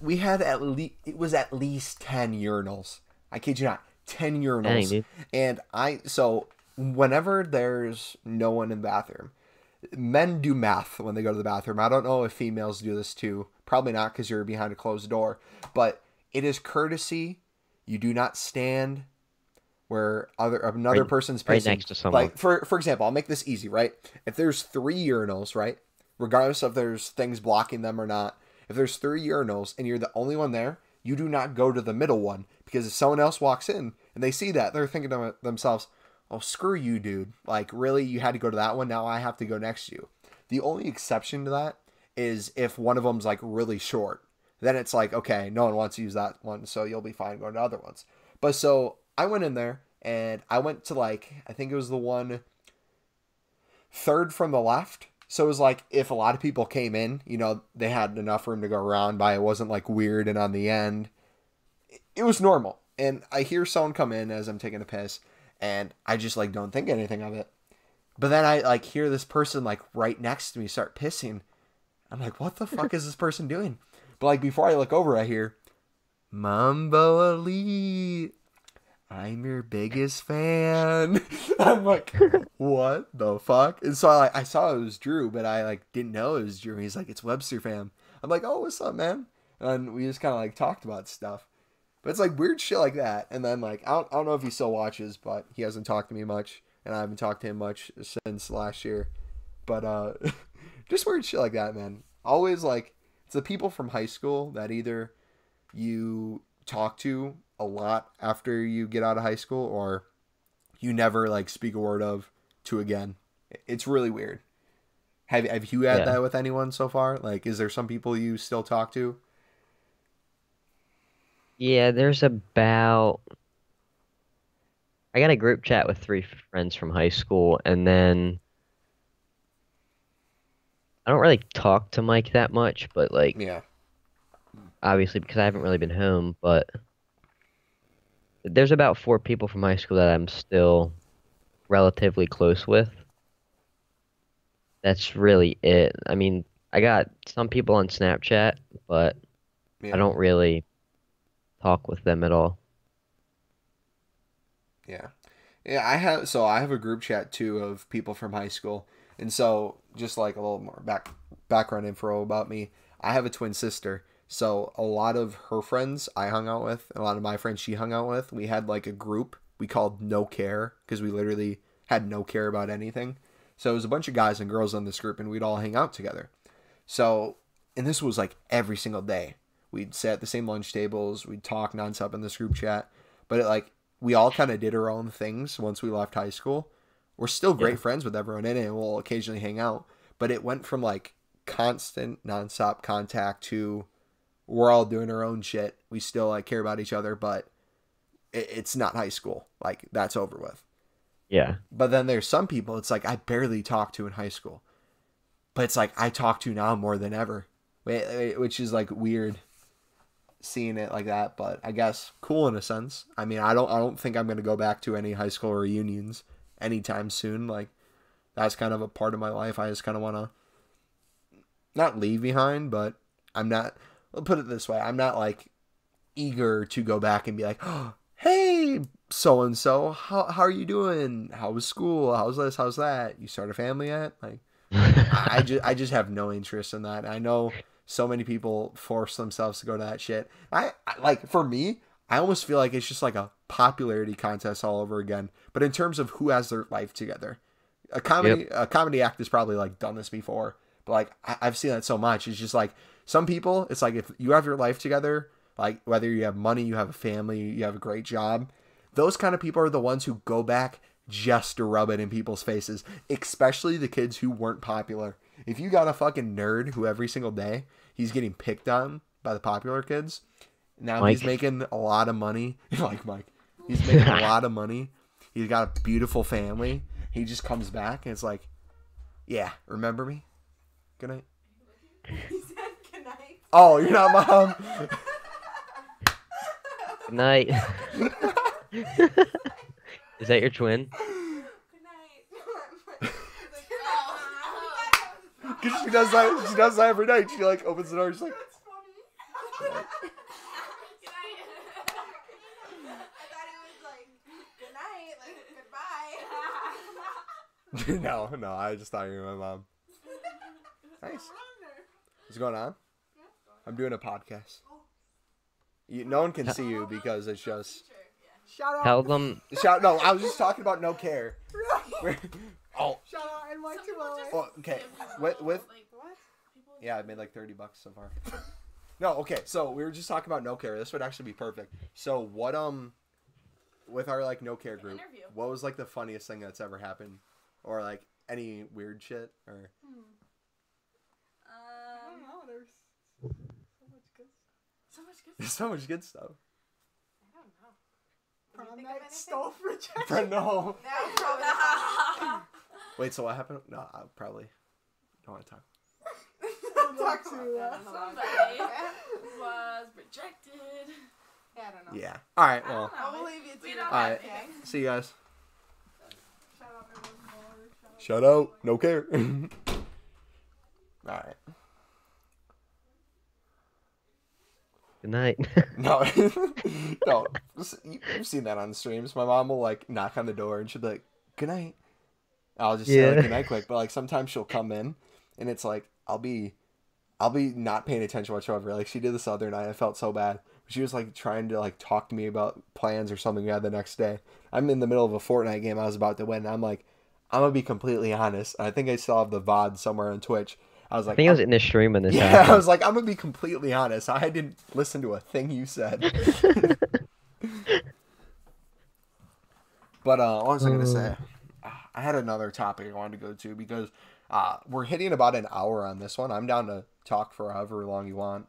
we had it was at least 10 urinals. I kid you not, 10 Dang, urinals. dude. And so whenever there's no one in the bathroom, men do math when they go to the bathroom. I don't know if females do this too. Probably not, because you're behind a closed door. But it is courtesy. You do not stand where another Right, person's right pissing. next to someone. Like for example, I'll make this easy, right? If there's 3 urinals, right? Regardless of there's things blocking them or not, if there's 3 urinals and you're the only one there, you do not go to the middle one, because if someone else walks in and they see that, they're thinking to themselves, "Oh, screw you, dude. Like, really, you had to go to that one, now I have to go next to you." The only exception to that is if one of them's like really short. Then it's like, okay, no one wants to use that one, so you'll be fine going to other ones. But so I went in there and I went to, like, I think it was the one third from the left. So it was like if a lot of people came in, they had enough room to go around by. It wasn't like weird and on the end. It was normal. And I hear someone come in as I'm taking a piss, and I just like don't think anything of it. But then I like hear this person like right next to me start pissing. I'm like, what the fuck is this person doing? But like before I look over, I hear, "MumboElite, I'm your biggest fan." I'm like, what the fuck? And so I saw it was Drew, but I like didn't know it was Drew. He's like, "It's Webster fam." I'm like, "Oh, what's up, man?" And we just kind of like talked about stuff. But it's like weird shit like that. And then like I don't know if he still watches, but he hasn't talked to me much, and I haven't talked to him much since last year. But just weird shit like that, man. Always like it's the people from high school that either you talk to a lot after you get out of high school, or you never like speak a word of to again. It's really weird. Have you had Yeah. that with anyone so far? Like, is there some people you still talk to? Yeah, there's about I got a group chat with three friends from high school, and then I don't really talk to Mike that much, but like Yeah. obviously because I haven't really been home, but there's about four people from high school that I'm still relatively close with. That's really it. I mean, I got some people on Snapchat, but I Yeah. don't really talk with them at all. Yeah. Yeah, I have a group chat too of people from high school. And so just like a little more background info about me, I have a twin sister. So a lot of her friends I hung out with, and a lot of my friends she hung out with, we had like a group we called No Care, because we literally had no care about anything. So it was a bunch of guys and girls in this group, and we'd all hang out together. So, and this was like every single day. We'd sit at the same lunch tables, we'd talk nonstop in this group chat. But we all kind of did our own things once we left high school. We're still Yeah. great friends with everyone in it, and we'll occasionally hang out. But it went from like constant, nonstop contact to we're all doing our own shit. We still like care about each other, but it's not high school. Like, that's over with. Yeah. But then there's some people it's like I barely talked to in high school, but it's like I talk to now more than ever, which is like weird seeing it like that. But I guess cool in a sense. I mean, I don't think I'm gonna go back to any high school reunions anytime soon. Like, that's kind of a part of my life I just kind of want to not leave behind, but I'm not. I'll put it this way: I'm not like eager to go back and be like, "Oh, hey, so and so, how are you doing? How was school? How's this? How's that? You start a family yet?" Like, I just have no interest in that. I know so many people force themselves to go to that shit. I like, for me, I almost feel like it's just like a popularity contest all over again. But in terms of who has their life together, a Yep. comedy act has probably like done this before. But like I've seen that so much. It's just like some people. It's like if you have your life together, like whether you have money, you have a family, you have a great job, those kind of people are the ones who go back just to rub it in people's faces, especially the kids who weren't popular. If you got a fucking nerd who every single day he's getting picked on by the popular kids, now he's Mike. making a lot of money. Like Mike, he's making a lot of money. He's got a beautiful family. He just comes back and it's like, yeah, remember me? Good night. He said goodnight. Oh, you're not mom. Good night. Is that your twin? Good night. 'Cause she does that. She does that every night. She like opens the door. She's like, That's funny. I thought it was like, good night, like, goodbye. no. I just thought you were my mom. Nice. What's going on? I'm doing a podcast. No one can see you because it's just. Shout out. Tell them. No, I was just talking about no care. Oh. Shout out NY2LA. Well, okay. With yeah, I made like $30 so far. No, okay. So we were just talking about no care. This would actually be perfect. So what with our like no care group, what was like the funniest thing that's ever happened, or like any weird shit, or? I don't know. There's so much good stuff. There's so much good stuff. I don't know. Prom Can you think of night, anything? stove rejection. Friend, no. That was probably the funniest. Wait, so what happened? No, I probably don't want to talk. Don't talk to Somebody was rejected. Yeah, I don't know. Yeah. All right. Well. I'll believe you We too. don't All right. Okay. See you guys. Shout out everyone more. Shout out. No care. All right. Good night. No, no. You've seen that on the streams. My mom will like knock on the door and she'll be like, "Good night." I'll just say Yeah. like, "Good night," quick. But like sometimes she'll come in, and it's like I'll be not paying attention whatsoever. Like she did this other night. I felt so bad. She was like trying to like talk to me about plans or something we had the next day. I'm in the middle of a Fortnite game I was about to win. And I'm like, I'm gonna be completely honest. I think I still have the VOD somewhere on Twitch. I was I like, think I was in the stream when this yeah, I happened. was like, I'm gonna be completely honest. I didn't listen to a thing you said. But what was I gonna say? I had another topic I wanted to go to because we're hitting about an hour on this one. I'm down to talk for however long you want.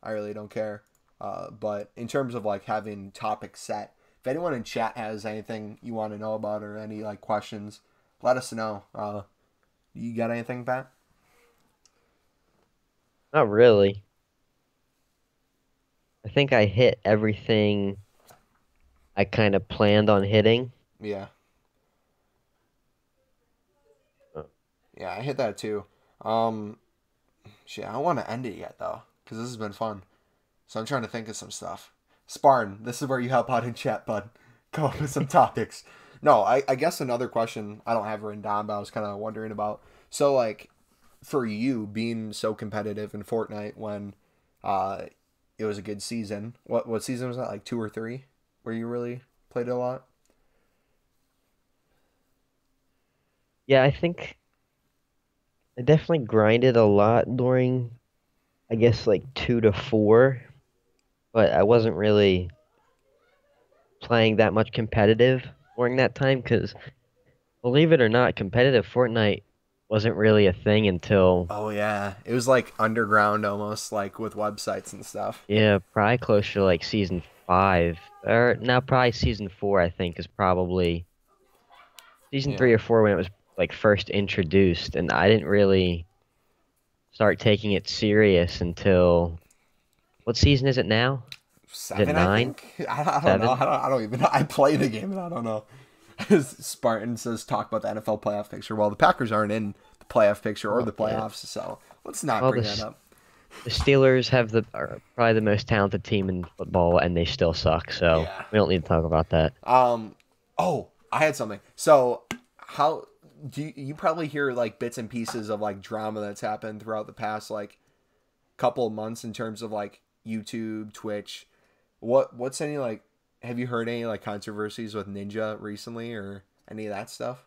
I really don't care. But in terms of like having topics set, if anyone in chat has anything you want to know about or any like questions, let us know. You got anything, Pat? Not really. I think I hit everything I kind of planned on hitting. Yeah. Oh. Yeah, I hit that too. Shit, I don't want to end it yet though, because this has been fun. So I'm trying to think of some stuff. Spartan, this is where you help out in chat, bud. Come up with some topics. No, I guess another question I don't have written down, but I was kind of wondering about. So like, for you being so competitive in Fortnite when it was a good season. What season was that? Like 2 or 3, where you really played it a lot? Yeah, I think I definitely grinded a lot during, I guess, like 2 to 4, but I wasn't really playing that much competitive during that time because, believe it or not, competitive Fortnite wasn't really a thing until, Oh yeah, it was like underground almost, like with websites and stuff. yeah, probably closer to like season 5, or now probably season 4, I think, is probably season Yeah. 3 or 4 when it was like first introduced, and I didn't really start taking it serious until, what season is it now? 7, I 9? think. I don't 7? know. I don't even know. I play the game and I don't know. Spartan says talk about the NFL playoff picture. Well, the Packers aren't in the playoff picture or the Yeah. playoffs, so let's not Well, bring the that s- up. The Steelers are probably the most talented team in football, and they still suck, so Yeah. we don't need to talk about that. Oh, I had something. So, how do you probably hear like bits and pieces of like drama that's happened throughout the past like couple of months in terms of like YouTube, Twitch. What's any like? Have you heard any like controversies with Ninja recently or any of that stuff?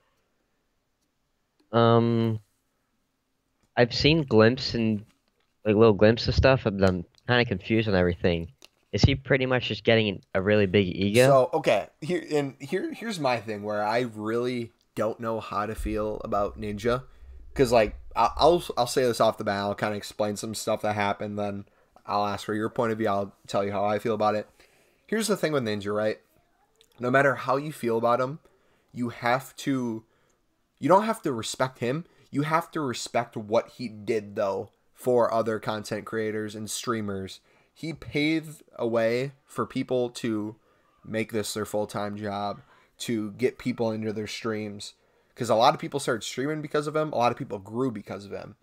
I've seen glimpses and like little glimpses of stuff, but I'm kind of confused on everything. Is he pretty much just getting a really big ego? So okay, here's my thing where I really don't know how to feel about Ninja, because like I'll say this off the bat. I'll kind of explain some stuff that happened, then I'll ask for your point of view. I'll tell you how I feel about it. Here's the thing with Ninja, right? No matter how you feel about him, you don't have to respect him. You have to respect what he did though for other content creators and streamers. He paved a way for people to make this their full-time job, to get people into their streams. Because a lot of people started streaming because of him. A lot of people grew because of him.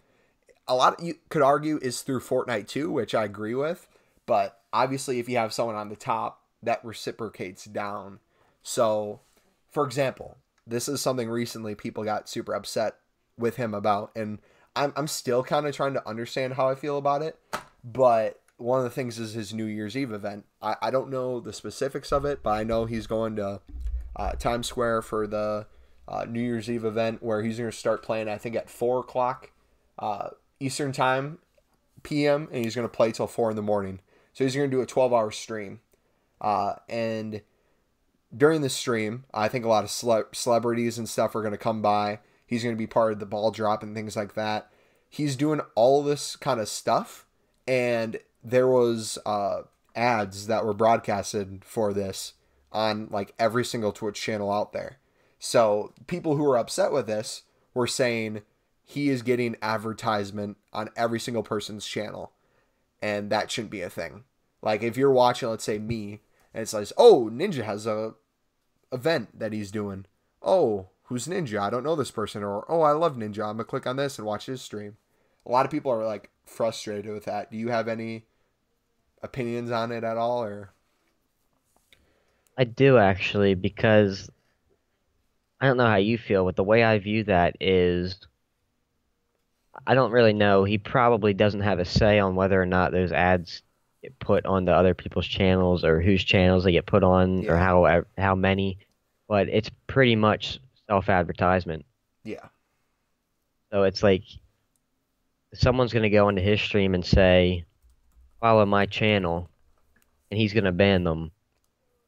a lot you could argue is through Fortnite too, which I agree with. But obviously, if you have someone on the top, that reciprocates down. So, for example, this is something recently people got super upset with him about, and I'm still kind of trying to understand how I feel about it. But one of the things is his New Year's Eve event. I don't know the specifics of it, but I know he's going to Times Square for the New Year's Eve event where he's going to start playing, I think, at 4 o'clock Eastern Time p.m., and he's going to play till 4 in the morning. So he's going to do a 12-hour stream. And during the stream, I think a lot of celebrities and stuff are going to come by. He's going to be part of the ball drop and things like that. He's doing all this kind of stuff, and there was ads that were broadcasted for this on like every single Twitch channel out there. So people who were upset with this were saying he is getting advertisement on every single person's channel, and that shouldn't be a thing. Like if you're watching, let's say me, and it's like, oh, Ninja has a event that he's doing. Oh, who's Ninja? I don't know this person. Or, oh, I love Ninja. I'm going to click on this and watch his stream. A lot of people are like frustrated with that. Do you have any opinions on it at all? Or I do actually, because I don't know how you feel, but the way I view that is I don't really know. He probably doesn't have a say on whether or not those ads get put on the other people's channels or whose channels they get put on or how many, but it's pretty much self-advertisement. Yeah. So it's like someone's going to go into his stream and say, follow my channel, and he's going to ban them.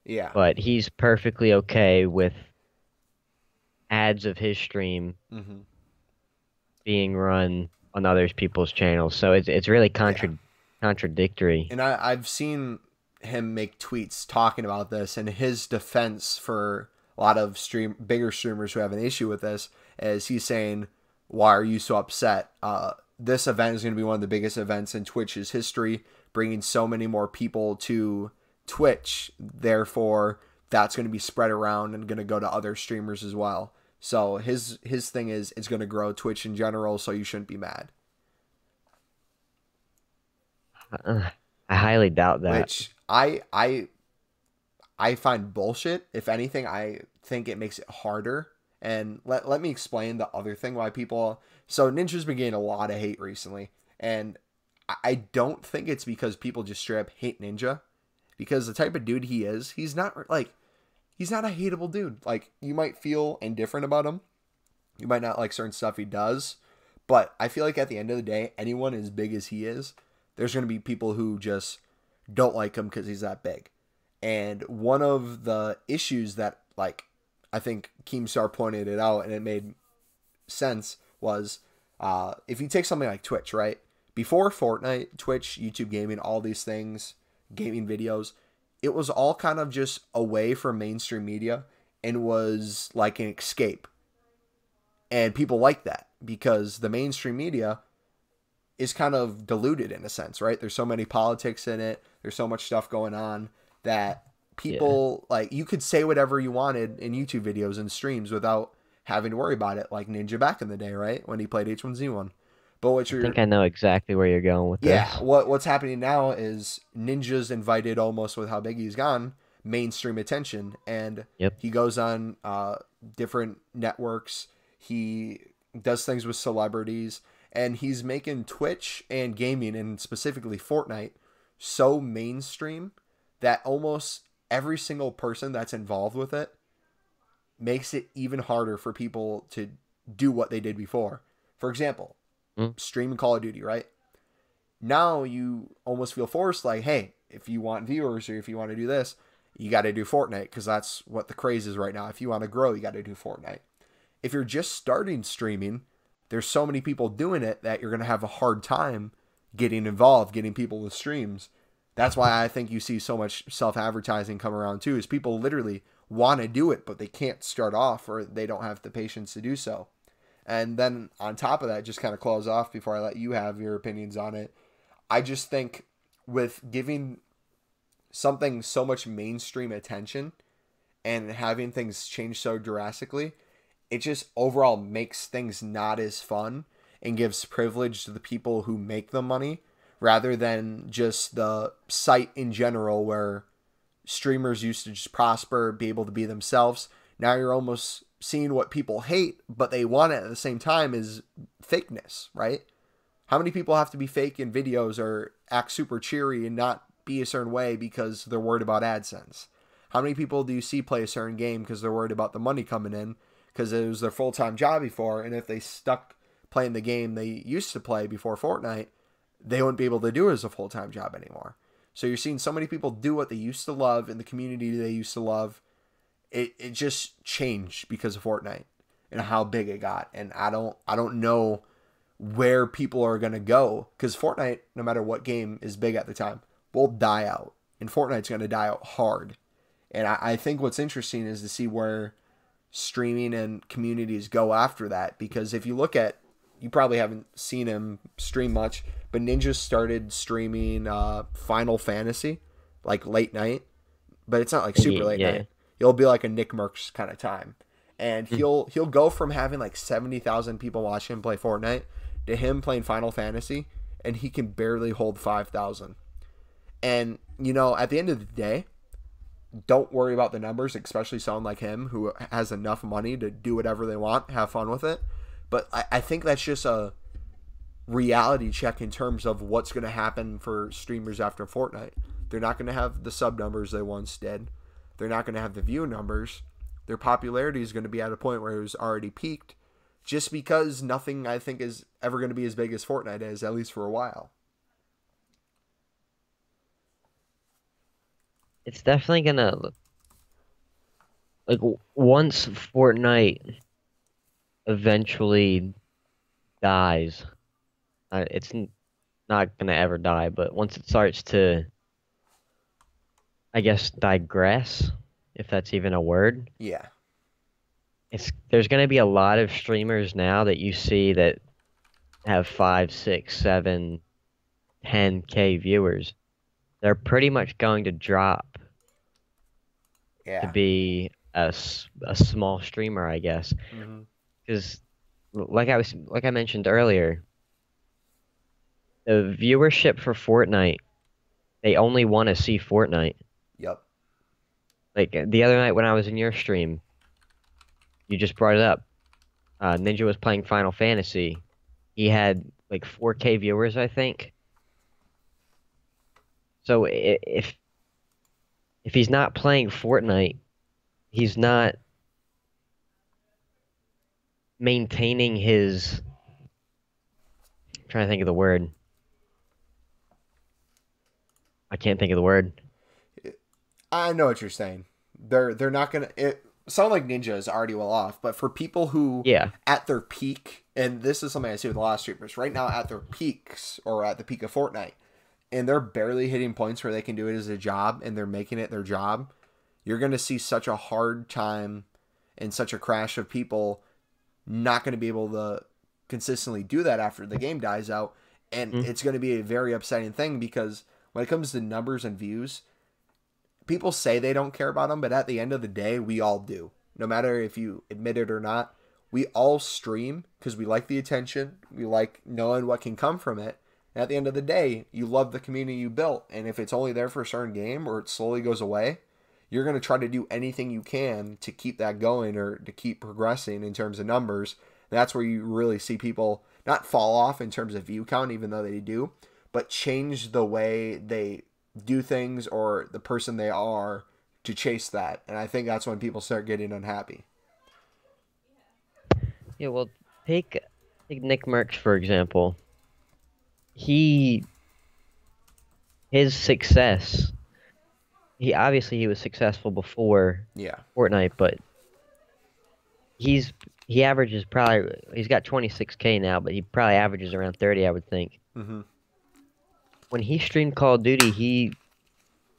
Yeah. But he's perfectly okay with ads of his stream being run on other people's channels. So it's really contradictory. And I've seen him make tweets talking about this, and his defense for a lot of bigger streamers who have an issue with this is he's saying, why are you so upset? This event is going to be one of the biggest events in Twitch's history, bringing so many more people to Twitch. Therefore, that's going to be spread around and going to go to other streamers as well. So his thing is it's going to grow Twitch in general, so you shouldn't be mad. I highly doubt that. Which I find bullshit. If anything, I think it makes it harder. And let me explain the other thing why people... So Ninja's been getting a lot of hate recently. And I don't think it's because people just straight up hate Ninja. Because the type of dude he is, he's not a hateable dude. Like, you might feel indifferent about him. You might not like certain stuff he does. But I feel like at the end of the day, anyone as big as he is, there's going to be people who just don't like him because he's that big. And one of the issues that, like, I think Keemstar pointed it out and it made sense was if you take something like Twitch, right? Before Fortnite, Twitch, YouTube gaming, all these things, gaming videos, it was all kind of just away from mainstream media and was like an escape. And people like that because the mainstream media is kind of diluted in a sense, right? There's so many politics in it. There's so much stuff going on that people, like, you could say whatever you wanted in YouTube videos and streams without having to worry about it, like Ninja back in the day, right? When he played H1Z1. But I think I know exactly where you're going with this. Yeah, what's happening now is Ninja's invited, almost with how big he's gone, mainstream attention. And he goes on different networks. He does things with celebrities. And he's making Twitch and gaming, and specifically Fortnite, so mainstream that almost every single person that's involved with it makes it even harder for people to do what they did before. For example, streaming Call of Duty, right? Now you almost feel forced, like, hey, if you want viewers or if you want to do this, you got to do Fortnite because that's what the craze is right now. If you want to grow, you got to do Fortnite. If you're just starting streaming, there's so many people doing it that you're going to have a hard time getting involved, getting people with streams. That's why I think you see so much self-advertising come around too, is people literally want to do it, but they can't start off or they don't have the patience to do so. And then on top of that, just kind of close off before I let you have your opinions on it, I just think with giving something so much mainstream attention and having things change so drastically, it just overall makes things not as fun. and gives privilege to the people who make the money rather than just the site in general where streamers used to just prosper, be able to be themselves. Now you're almost seeing what people hate, but they want it at the same time is fakeness, right? How many people have to be fake in videos or act super cheery and not be a certain way because they're worried about AdSense? How many people do you see play a certain game because they're worried about the money coming in because it was their full-time job before, and if they stuck playing the game they used to play before Fortnite, they wouldn't be able to do it as a full-time job anymore. So you're seeing so many people do what they used to love in the community they used to love. It just changed because of Fortnite and how big it got. And I don't know where people are going to go, because Fortnite, no matter what game is big at the time, will die out. And Fortnite's going to die out hard. And I think what's interesting is to see where streaming and communities go after that. Because if you look at, you probably haven't seen him stream much, but Ninja started streaming Final Fantasy, like late night. But it's not like super late night. It'll be like a Nick Merckx kind of time. And he'll go from having like 70,000 people watch him play Fortnite to him playing Final Fantasy, and he can barely hold 5,000. And, you know, at the end of the day, don't worry about the numbers, especially someone like him who has enough money to do whatever they want, have fun with it. But I think that's just a reality check in terms of what's going to happen for streamers after Fortnite. They're not going to have the sub numbers they once did. They're not going to have the view numbers. Their popularity is going to be at a point where it was already peaked, just because nothing, I think, is ever going to be as big as Fortnite is, at least for a while. It's definitely gonna, like, once Fortnite eventually dies, it's not gonna ever die, but once it starts to, I guess, digress, if that's even a word. Yeah. There's gonna be a lot of streamers now that you see that have 5, 6, 7, 10K viewers. They're pretty much going to drop to be a small streamer, I guess. Because, like I mentioned earlier, the viewership for Fortnite, they only want to see Fortnite. Yep. Like the other night when I was in your stream, you just brought it up. Ninja was playing Final Fantasy. He had like 4K viewers, I think. So if he's not playing Fortnite, he's not maintaining his... I'm trying to think of the word. I can't think of the word. I know what you're saying. They're not gonna. It sound like Ninja is already well off, but for people who at their peak, and this is something I see with a lot of streamers right now at their peaks or at the peak of Fortnite, and they're barely hitting points where they can do it as a job, and they're making it their job. You're gonna see such a hard time and such a crash of people not going to be able to consistently do that after the game dies out, and it's going to be a very upsetting thing, because when it comes to numbers and views, people say they don't care about them, but at the end of the day, we all do. No matter if you admit it or not, we all stream because we like the attention, we like knowing what can come from it, and at the end of the day, you love the community you built, and if it's only there for a certain game or it slowly goes away, you're going to try to do anything you can to keep that going or to keep progressing in terms of numbers. And that's where you really see people not fall off in terms of view count, even though they do, but change the way they do things or the person they are to chase that. And I think that's when people start getting unhappy. Yeah, well, take Nick Merckx, for example. His success... He was successful before Fortnite, but he averages he's got 26K now, but he probably averages around 30, I would think. When he streamed Call of Duty,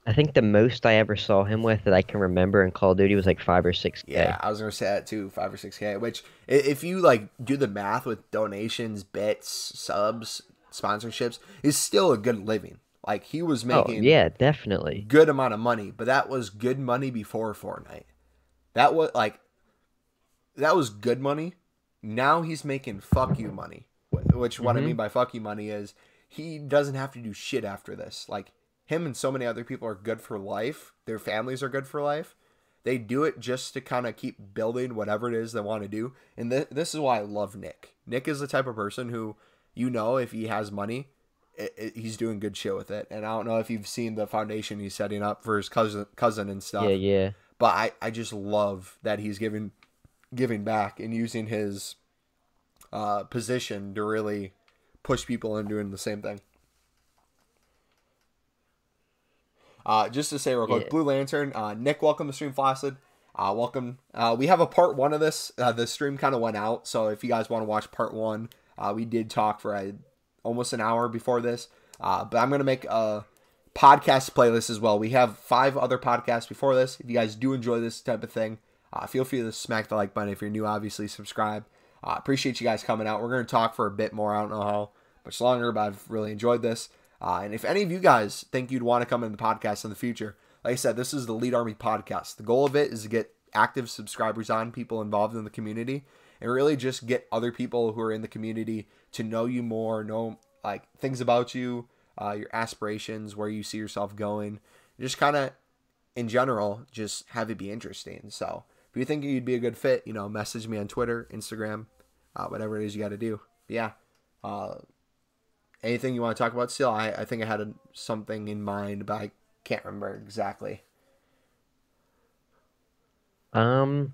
I think the most I ever saw him with that I can remember in Call of Duty was like 5 or 6K. Yeah, I was gonna say that too, 5 or 6K. Which, if you like do the math with donations, bits, subs, sponsorships, is still a good living. Like, he was making definitely good amount of money, but that was good money before Fortnite. That was good money. Now he's making fuck you money which what I mean by fuck you money is he doesn't have to do shit after this. Like, him and so many other people are good for life. Their families are good for life. They do it just to kind of keep building whatever it is they want to do. And this is why I love Nick. Nick is the type of person who, if he has money, he's doing good shit with it. And I don't know if you've seen the foundation he's setting up for his cousin and stuff. Yeah. But I just love that he's giving back and using his position to really push people into doing the same thing. Just to say real quick, Blue Lantern, Nick, welcome to Stream Flaccid. Welcome. We have a part 1 of this. The stream kind of went out, so if you guys want to watch part 1, we did talk for almost an hour before this. But I'm going to make a podcast playlist as well. We have 5 other podcasts before this. If you guys do enjoy this type of thing, feel free to smack the like button. If you're new, obviously subscribe. Appreciate you guys coming out. We're going to talk for a bit more. I don't know how much longer, but I've really enjoyed this. And if any of you guys think you'd want to come in the podcast in the future, like I said, this is the Lead Army podcast. The goal of it is to get active subscribers on, people involved in the community, and really just get other people who are in the community to know you more, know like things about you, your aspirations, where you see yourself going, just kind of in general, just have it be interesting. So if you think you'd be a good fit, message me on Twitter, Instagram, whatever it is you got to do. But yeah. Anything you want to talk about still? I think I had something in mind, but I can't remember exactly. No,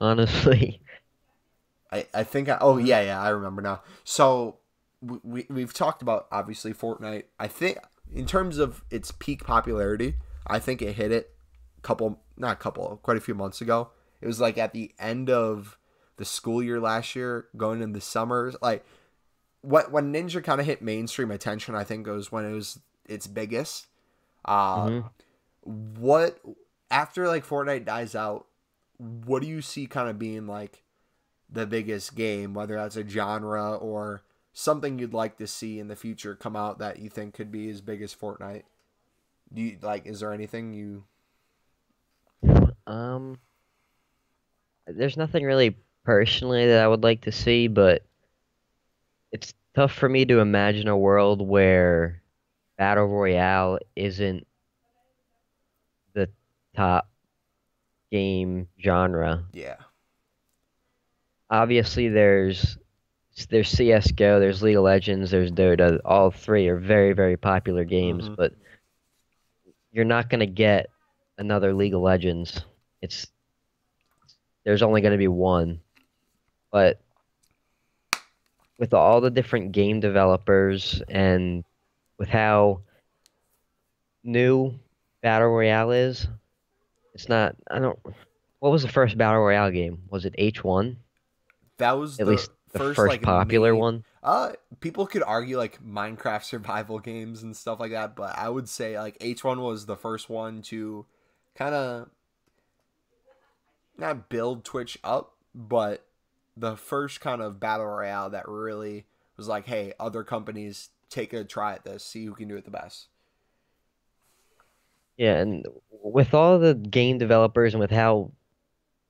honestly. I think I remember now. So we've talked about obviously Fortnite. I think in terms of its peak popularity, I think it hit it quite a few months ago. It was like at the end of the school year last year, going into the summers. Like when Ninja kind of hit mainstream attention, I think it was when it was its biggest. What after like Fortnite dies out, what do you see kind of being like the biggest game, whether that's a genre or something you'd like to see in the future come out that you think could be as big as Fortnite? Do you is there anything you There's nothing really personally that I would like to see, but it's tough for me to imagine a world where Battle Royale isn't the top game genre. Yeah. Obviously, there's CS:GO, there's League of Legends, there's Dota. All 3 are very, very popular games, but you're not going to get another League of Legends. There's only going to be one. But with all the different game developers and with how new Battle Royale is, what was the first Battle Royale game? Was it H1? That was at least the first like popular one. People could argue like Minecraft survival games and stuff like that, but I would say like H1 was the first one to kind of not build Twitch up, but the first kind of Battle Royale that really was like, hey, other companies take a try at this, see who can do it the best. Yeah, and with all the game developers and with how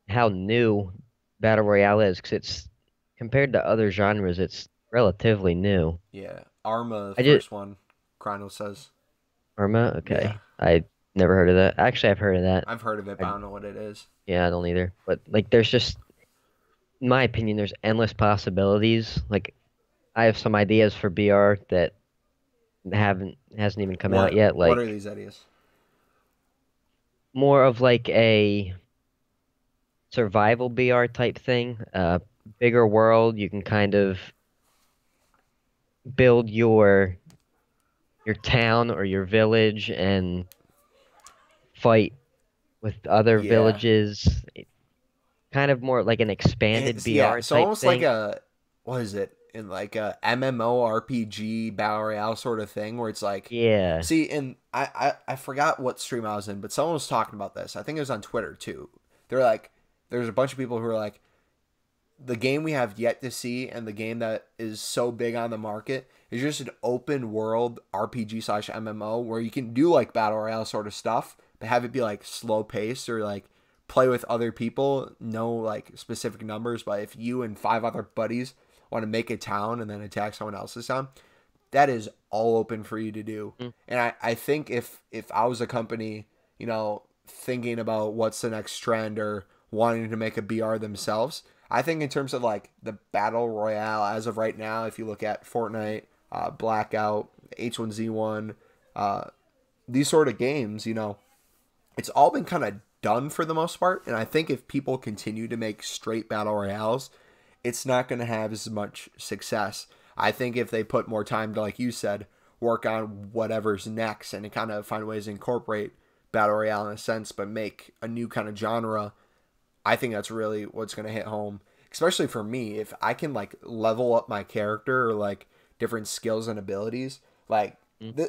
new Battle Royale is, because it's compared to other genres, it's relatively new. Yeah, Arma, first one, Chrono says. Arma? Okay. Yeah. I never heard of that. Actually, I've heard of that. I've heard of it, but I don't know what it is. Yeah, I don't either. But like, there's just, in my opinion, there's endless possibilities. Like, I have some ideas for BR that hasn't even come out yet. Like, what are these ideas? More of like a survival BR type thing. Bigger world. You can kind of build your town or your village and fight with other villages. Kind of more like an expanded BR so type almost thing. Like what is it? In like a MMORPG Battle Royale sort of thing where it's like, yeah. See, and I forgot what stream I was in, but someone was talking about this. I think it was on Twitter too. They're like, there's a bunch of people who are like, the game we have yet to see and the game that is so big on the market is just an open world RPG / MMO where you can do like Battle Royale sort of stuff, but have it be like slow paced or like play with other people, no like specific numbers, but if you and 5 other buddies want to make a town and then attack someone else's town, that is all open for you to do. And I think if I was a company, you know, thinking about what's the next trend or wanting to make a BR themselves, I think in terms of like the battle royale as of right now, if you look at Fortnite, Blackout, H1Z1, these sort of games, you know, it's all been kind of done for the most part. And I think if people continue to make straight battle royales, it's not going to have as much success. I think if they put more time to, like you said, work on whatever's next and kind of find ways to incorporate battle royale in a sense, but make a new kind of genre, I think that's really what's going to hit home. Especially for me, if I can like level up my character or like different skills and abilities, like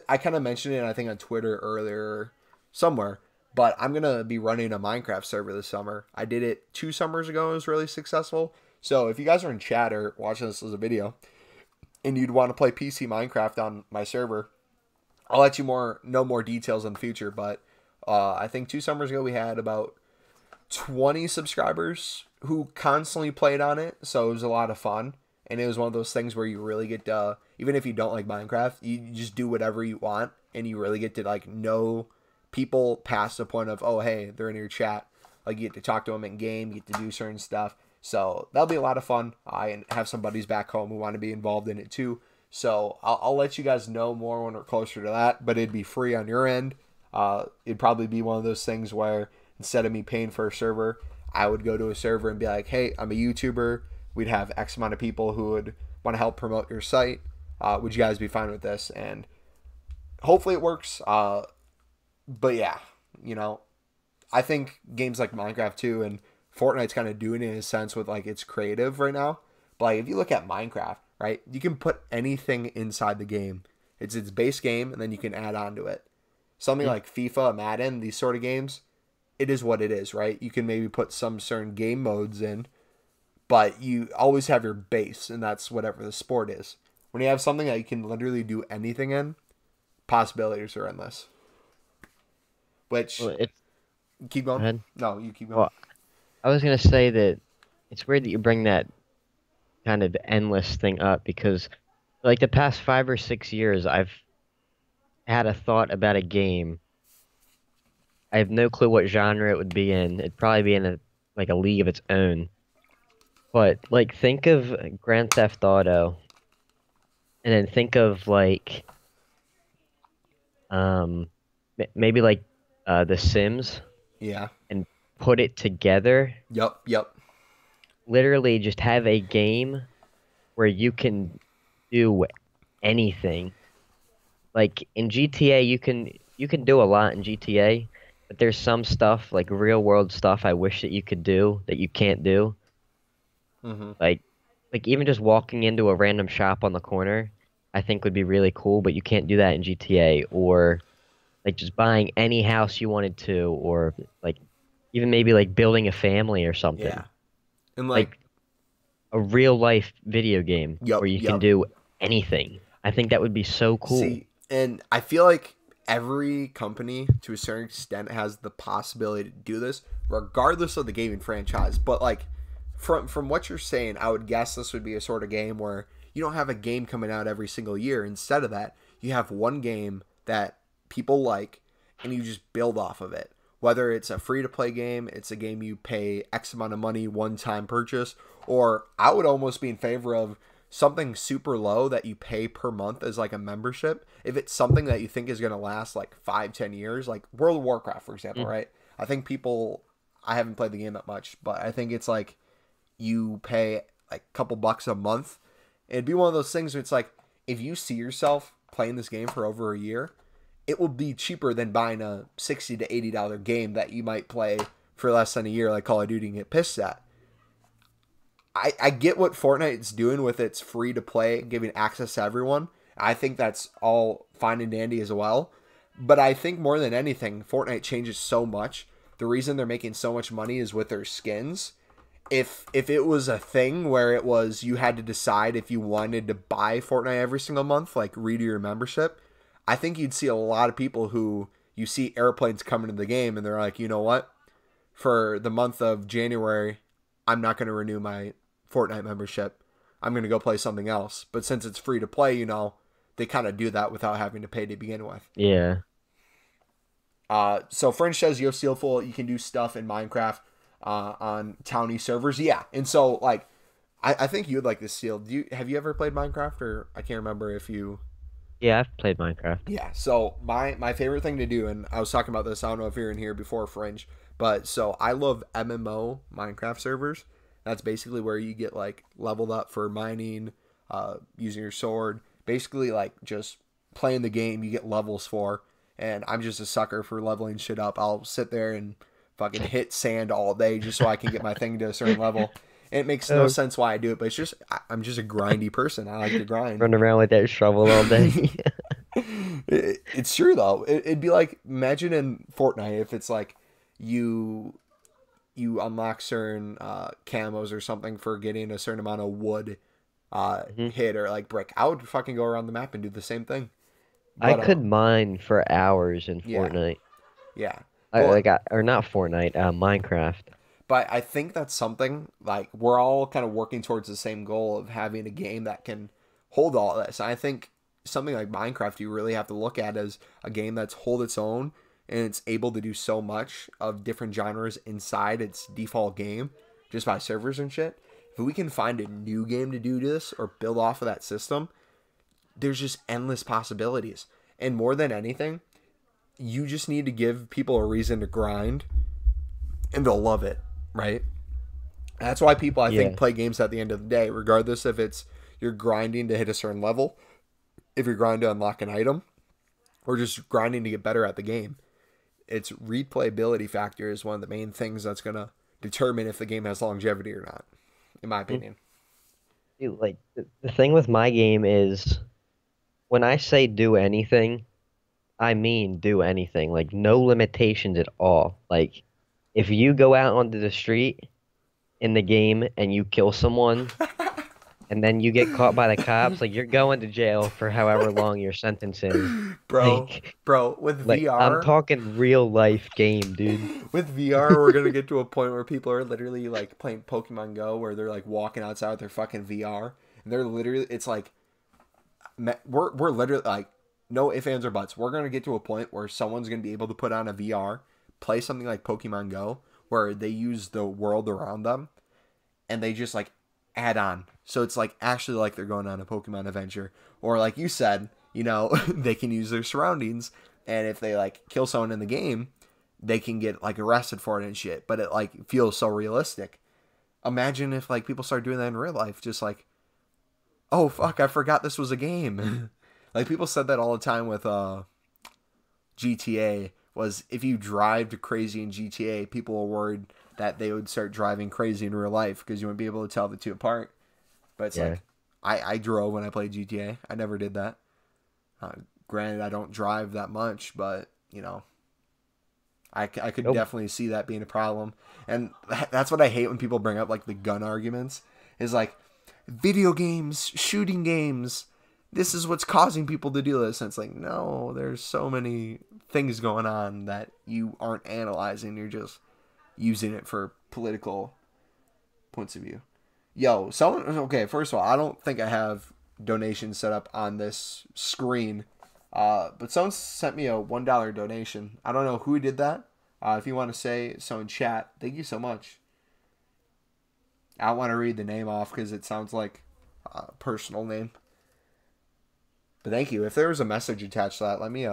I kind of mentioned it, I think on Twitter earlier somewhere, but I'm going to be running a Minecraft server this summer. I did it 2 summers ago and it was really successful. So if you guys are in chat or watching this as a video and you'd want to play PC Minecraft on my server, I'll let you know more details in the future. But I think 2 summers ago we had about 20 subscribers who constantly played on it. So it was a lot of fun. And it was one of those things where you really get to, even if you don't like Minecraft, you just do whatever you want. And you really get to like know people past the point of, oh, hey, they're in your chat. Like you get to talk to them in game, you get to do certain stuff. So that'll be a lot of fun. I have some buddies back home who want to be involved in it too. So I'll let you guys know more when we're closer to that. But it'd be free on your end. It'd probably be one of those things where instead of me paying for a server, I would go to a server and be like, hey, I'm a YouTuber. We'd have X amount of people who would want to help promote your site. Would you guys be fine with this? And hopefully it works. But yeah, you know, I think games like Minecraft too and Fortnite's kind of doing it in a sense with like it's creative right now. But like if you look at Minecraft, right, you can put anything inside the game. It's its base game and then you can add on to it. Something like FIFA, Madden, these sort of games, it is what it is, right? You can maybe put some certain game modes in, but you always have your base, and that's whatever the sport is. When you have something that you can literally do anything in, possibilities are endless. Which, Well, keep going. Go ahead. No, you keep going. Well, I was gonna say that it's weird that you bring that kind of endless thing up because, like the past 5 or 6 years, I've had a thought about a game. I have no clue what genre it would be in. It'd probably be in a league of its own. But like, think of Grand Theft Auto, and then think of like, maybe like, The Sims, Yeah. and put it together. Yep. Literally, just have a game where you can do anything. Like in GTA, you can do a lot in GTA, but there's some stuff like real world stuff I wish that you could do that you can't do. Mm-hmm. Like even just walking into a random shop on the corner, I think would be really cool, but you can't do that in GTA. Or like just buying any house you wanted to, or like even maybe like building a family or something. Yeah. And Like a real life video game Yup, where you can yup. do anything. I think that would be so cool. See, and I feel like every company, to a certain extent, has the possibility to do this, regardless of the gaming franchise. But like, from what you're saying, I would guess this would be a sort of game where you don't have a game coming out every single year. Instead of that, you have one game that people like, and you just build off of it. Whether it's a free-to-play game, it's a game you pay X amount of money, one-time purchase, or I would almost be in favor of something super low that you pay per month as like a membership. If it's something that you think is going to last like 5-10 years, like World of Warcraft, for example, right? I think I haven't played the game that much, but I think it's like you pay like a couple bucks a month. It'd be one of those things where it's like, if you see yourself playing this game for over a year, it will be cheaper than buying a $60 to $80 game that you might play for less than a year, like Call of Duty, and get pissed at. I get what Fortnite's doing with its free to play, giving access to everyone. I think that's all fine and dandy as well. But I think more than anything, Fortnite changes so much. The reason they're making so much money is with their skins. If it was a thing where it was you had to decide if you wanted to buy Fortnite every single month, like redo your membership, I think you'd see a lot of people who you see airplanes coming to the game and they're like, you know what? for the month of January, I'm not going to renew my Fortnite membership. I'm going to go play something else. But since it's free to play, you know, they kind of do that without having to pay to begin with. Yeah. So Fringe says you have STEELFUL. You can do stuff in Minecraft on towny servers. Yeah. And so, like, I think you would like this, Steel. Have you ever played Minecraft? Or I can't remember if you... Yeah, I've played Minecraft. Yeah, so my favorite thing to do, and I was talking about this, I don't know if you're in here before Fringe, but so I love MMO Minecraft servers. That's basically where you get like leveled up for mining, using your sword, basically like just playing the game you get levels for, and I'm just a sucker for leveling shit up. I'll sit there and fucking hit sand all day just so I can get my thing to a certain level. And it makes no sense why I do it, but it's just, I'm just a grindy person. I like to grind. Run around with that shovel all day. It's true though. It'd be like, imagine in Fortnite if it's like you unlock certain camos or something for getting a certain amount of wood hit or like brick. I would fucking go around the map and do the same thing. I But, could mine for hours in yeah. Fortnite. Yeah. Or not Fortnite, Minecraft. But I think that's something, like, we're all kind of working towards the same goal of having a game that can hold all this. And I think something like Minecraft, you really have to look at as a game that's hold its own and it's able to do so much of different genres inside its default game just by servers and shit. If we can find a new game to do this or build off of that system, there's just endless possibilities. And more than anything, you just need to give people a reason to grind and they'll love it. Right? That's why people, I think, play games at the end of the day, regardless if it's you're grinding to hit a certain level, if you're grinding to unlock an item, or just grinding to get better at the game. Its replayability factor is one of the main things that's going to determine if the game has longevity or not, in my opinion. Dude, like, the thing with my game is, when I say do anything, I mean do anything. Like, no limitations at all. Like, if you go out onto the street in the game and you kill someone and then you get caught by the cops, like you're going to jail for however long your sentence is. Bro, with like, VR... I'm talking real life game, dude. With VR, we're going to get to a point where people are literally like playing Pokemon Go where they're like walking outside with their fucking VR. And they're literally, it's like, we're literally like, no ifs, ands, or buts. We're going to get to a point where someone's going to be able to put on a VR, play something like Pokemon Go, where they use the world around them, and they just like add on. So it's like actually like they're going on a Pokemon adventure. Or like you said, you know, they can use their surroundings, and if they like kill someone in the game, they can get like arrested for it and shit. But it like feels so realistic. Imagine if like people start doing that in real life, just like, oh fuck, I forgot this was a game. Like people said that all the time with GTA. Was if you drive crazy in GTA, people were worried that they would start driving crazy in real life because you wouldn't be able to tell the two apart. But it's like, I drove when I played GTA. I never did that. Granted, I don't drive that much, but, you know, I could definitely see that being a problem. And that's what I hate when people bring up, like, the gun arguments. Is like, video games, shooting games, this is what's causing people to do this. And it's like, no, there's so many things going on that you aren't analyzing. You're just using it for political points of view. Okay, first of all, I don't think I have donations set up on this screen. But someone sent me a $1 donation. I don't know who did that. If you want to say so in chat, thank you so much. I don't want to read the name off because it sounds like a personal name. But thank you. If there was a message attached to that, let me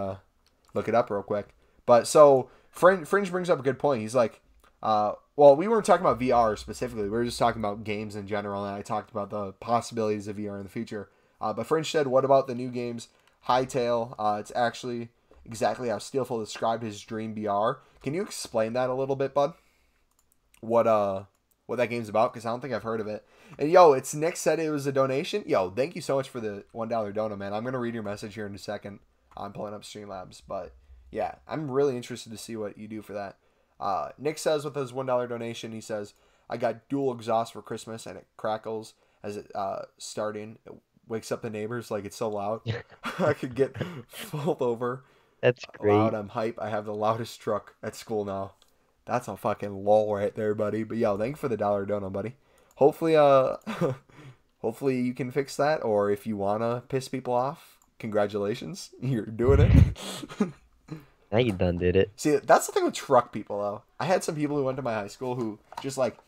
look it up real quick. But so Fringe brings up a good point. He's like, well, we weren't talking about VR specifically. We were just talking about games in general, and I talked about the possibilities of VR in the future. But Fringe said, what about the new games? Hightail. It's actually exactly how STEELFUL described his dream VR. Can you explain that a little bit, bud? What that game's about? Because I don't think I've heard of it. And it's Nick said it was a donation. Thank you so much for the $1 dono, man. I'm gonna read your message here in a second. I'm pulling up Streamlabs, but yeah, I'm really interested to see what you do for that. Nick says with his $1 donation, he says, I got dual exhaust for Christmas and it crackles as it starting. It wakes up the neighbors like it's so loud. I could get pulled over. That's great. Loud, I'm hype. I have the loudest truck at school now. That's a fucking lol right there, buddy. But yo, thank you for the $1 dono, buddy. Hopefully, hopefully you can fix that. Or if you wanna piss people off, congratulations, you're doing it. Now you done did it. See, that's the thing with truck people, though. I had some people who went to my high school who just like,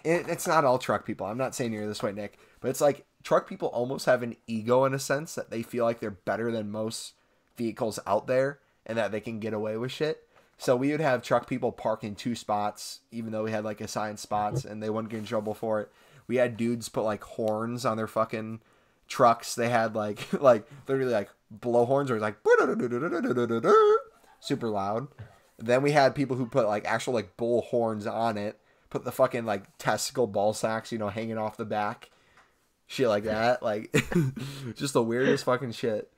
it's not all truck people. I'm not saying you're this way, Nick, but it's like truck people almost have an ego in a sense that they feel like they're better than most vehicles out there and that they can get away with shit. So we would have truck people park in 2 spots, even though we had like assigned spots, and they wouldn't get in trouble for it. We had dudes put like horns on their fucking trucks. They had like literally like blow horns, or it's like super loud. Then we had people who put like actual like bull horns on it, put the fucking like testicle ball sacks, you know, hanging off the back, shit like that, like just the weirdest fucking shit.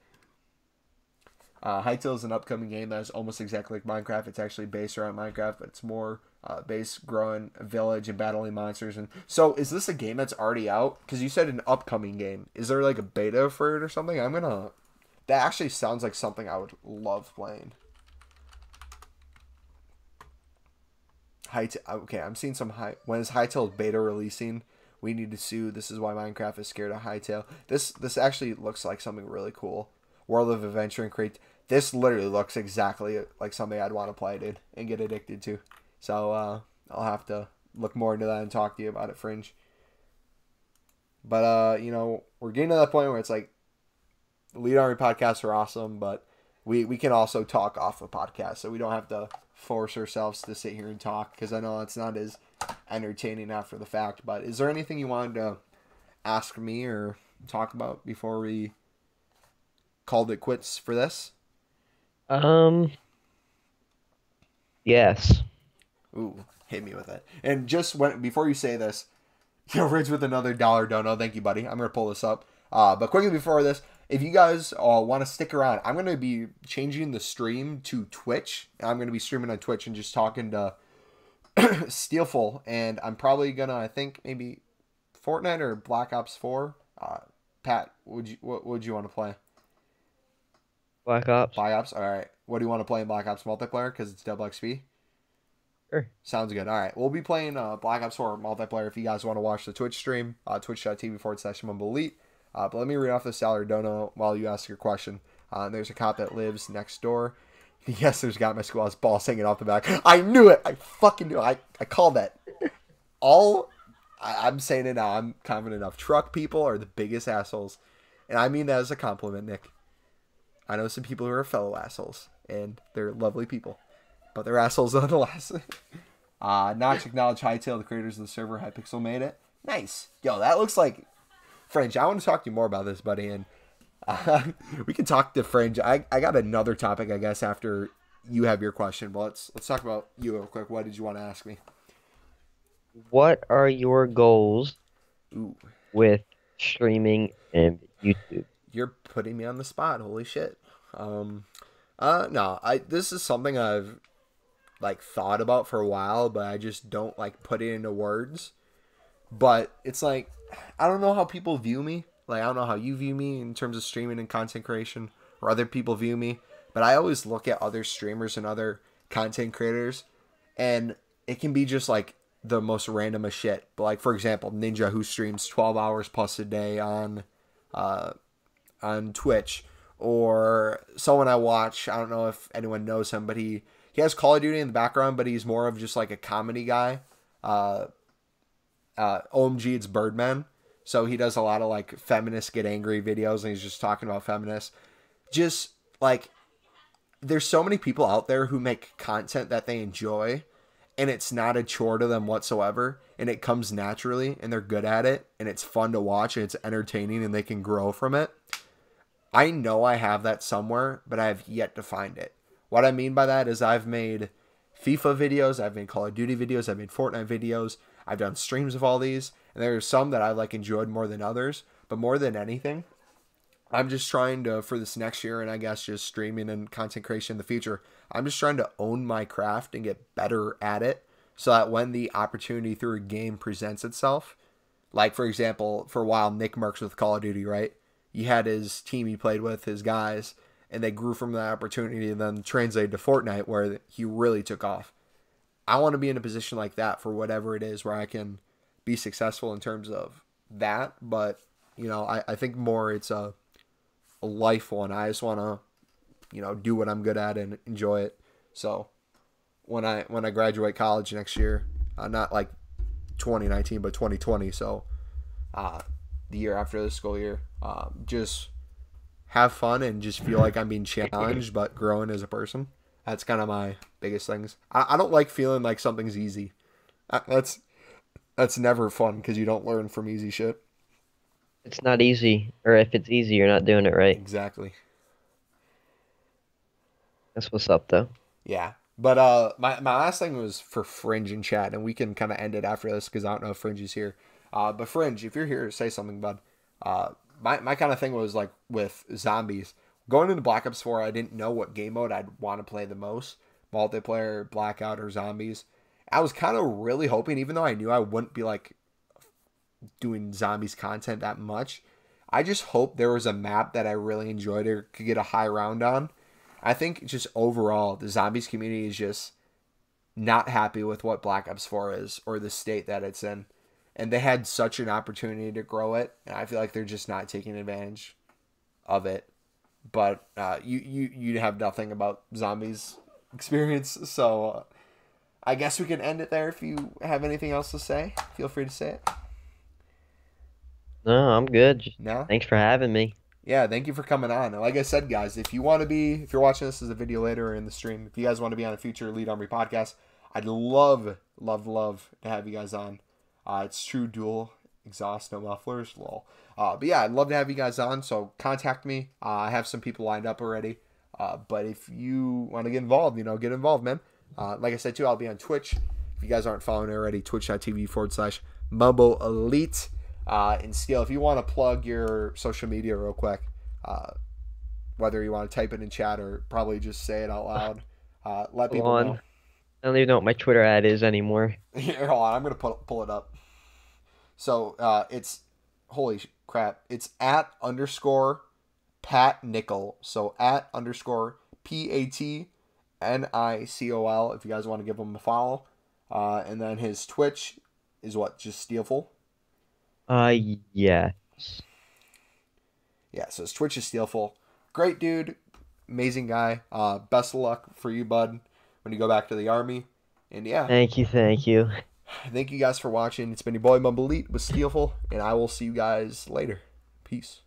Hytale is an upcoming game that is almost exactly like Minecraft. It's actually based around Minecraft, but it's more based growing a village and battling monsters. And so, is this a game that's already out? Because you said an upcoming game. Is there like a beta for it or something? That actually sounds like something I would love playing. Okay, I'm seeing some when is Hytale beta releasing? We need to sue. This is why Minecraft is scared of Hytale. This actually looks like something really cool. World of Adventure and Create. This literally looks exactly like something I'd want to play, dude, and get addicted to. So I'll have to look more into that and talk to you about it, Fringe. But you know, we're getting to that point where it's like, Lead Army podcasts are awesome, but we can also talk off the podcast, so we don't have to force ourselves to sit here and talk, because I know it's not as entertaining after the fact. But is there anything you wanted to ask me or talk about before we called it quits for this? Yes. Ooh, hit me with it. And just before you say this, Rich with another $1 dono. Thank you, buddy. I'm gonna pull this up. But quickly before this, if you guys want to stick around, I'm gonna be changing the stream to Twitch. I'm gonna be streaming on Twitch and just talking to STEELFUL, and I'm probably gonna, I think, maybe Fortnite or Black Ops 4. Pat, what would you want to play? Black Ops. Black Ops? Alright. What do you want to play in Black Ops multiplayer? Because it's double XP? Sure. Sounds good. Alright. We'll be playing Black Ops 4 multiplayer if you guys want to watch the Twitch stream. Twitch.tv/MumboElite. But let me read off the $1 dono while you ask your question. There's a cop that lives next door. Yes, there's a guy at my school has balls hanging off the back. I knew it! I fucking knew it. I called that. I'm saying it now. I'm confident enough. Truck people are the biggest assholes. And I mean that as a compliment, Nick. I know some people who are fellow assholes, and they're lovely people, but they're assholes nonetheless. Notch acknowledged Hytale, the creators of the server. Hypixel made it. Nice. Yo, that looks like Fringe. I want to talk to you more about this, buddy, and we can talk to Fringe. I got another topic, I guess, after you have your question, but let's talk about you real quick. What did you want to ask me? What are your goals Ooh. with streaming and YouTube? You're putting me on the spot. Holy shit. No, this is something I've like thought about for a while, but I just don't like put it into words. But it's like, I don't know how people view me. Like, I don't know how you view me in terms of streaming and content creation, or other people view me. But I always look at other streamers and other content creators, and it can be just like the most randomest shit. But like, for example, Ninja, who streams 12 hours plus a day on Twitch, or someone I watch. I don't know if anyone knows him, but he has Call of Duty in the background, but he's more of just like a comedy guy. OMG, it's Birdman. So he does a lot of like feminists get angry videos, and he's just talking about feminists. Just like, there's so many people out there who make content that they enjoy, and it's not a chore to them whatsoever, and it comes naturally, and they're good at it, and it's fun to watch, and it's entertaining, and they can grow from it. I know I have that somewhere, but I have yet to find it. What I mean by that is I've made FIFA videos, I've made Call of Duty videos, I've made Fortnite videos, I've done streams of all these, and there are some that I like enjoyed more than others, but more than anything, I'm just trying to, for this next year, and I guess just streaming and content creation in the future, I'm just trying to own my craft and get better at it, so that when the opportunity through a game presents itself, like for example, for a while, Nick Merckx with Call of Duty, right? He had his team he played with, his guys, and they grew from that opportunity and then translated to Fortnite, where he really took off. I want to be in a position like that for whatever it is where I can be successful in terms of that. But, you know, I think more it's a life one. I just want to, you know, do what I'm good at and enjoy it. So when I graduate college next year, not like 2019, but 2020. So the year after the school year, just have fun and just feel like I'm being challenged, but growing as a person. That's kind of my biggest things. I don't like feeling like something's easy. That's never fun because you don't learn from easy shit. It's not easy, or if it's easy, you're not doing it right. Exactly. That's what's up, though. Yeah. But my last thing was for Fringe in chat, and we can kind of end it after this because I don't know if Fringe is here. But Fringe, if you're here, say something, bud. My kind of thing was like with zombies. Going into Black Ops 4, I didn't know what game mode I'd want to play the most. Multiplayer, Blackout, or Zombies. I was kind of really hoping, even though I knew I wouldn't be like doing Zombies content that much, I just hoped there was a map that I really enjoyed or could get a high round on. I think just overall, the Zombies community is just not happy with what Black Ops 4 is or the state that it's in. And they had such an opportunity to grow it, and I feel like they're just not taking advantage of it. But you have nothing about Zombies experience, so I guess we can end it there. If you have anything else to say, feel free to say it. No, I'm good. No? Thanks for having me. Yeah, thank you for coming on. And like I said, guys, if you're watching this as a video later or in the stream, if you guys want to be on a future Lead Armory podcast, I'd love to have you guys on. It's true dual exhaust, no mufflers, lol. But yeah, I'd love to have you guys on, so contact me. I have some people lined up already. But if you want to get involved, get involved, man. Like I said, too, I'll be on Twitch. If you guys aren't following already, twitch.tv/MumboElite. And Steel, if you want to plug your social media real quick, whether you want to type it in chat or probably just say it out loud, let people know. I don't even know what my Twitter ad is anymore. Here, hold on, I'm going to pull it up. So it's, holy crap, it's @_Pat Nickel. So @_PATNICOL if you guys want to give him a follow. And then his Twitch is what, just STEELFUL? Yeah. Yeah, so his Twitch is STEELFUL. Great dude, amazing guy. Best of luck for you, bud, when you go back to the Army. And yeah. Thank you. Thank you guys for watching. It's been your boy MumboElite with STEELFUL, and I will see you guys later. Peace.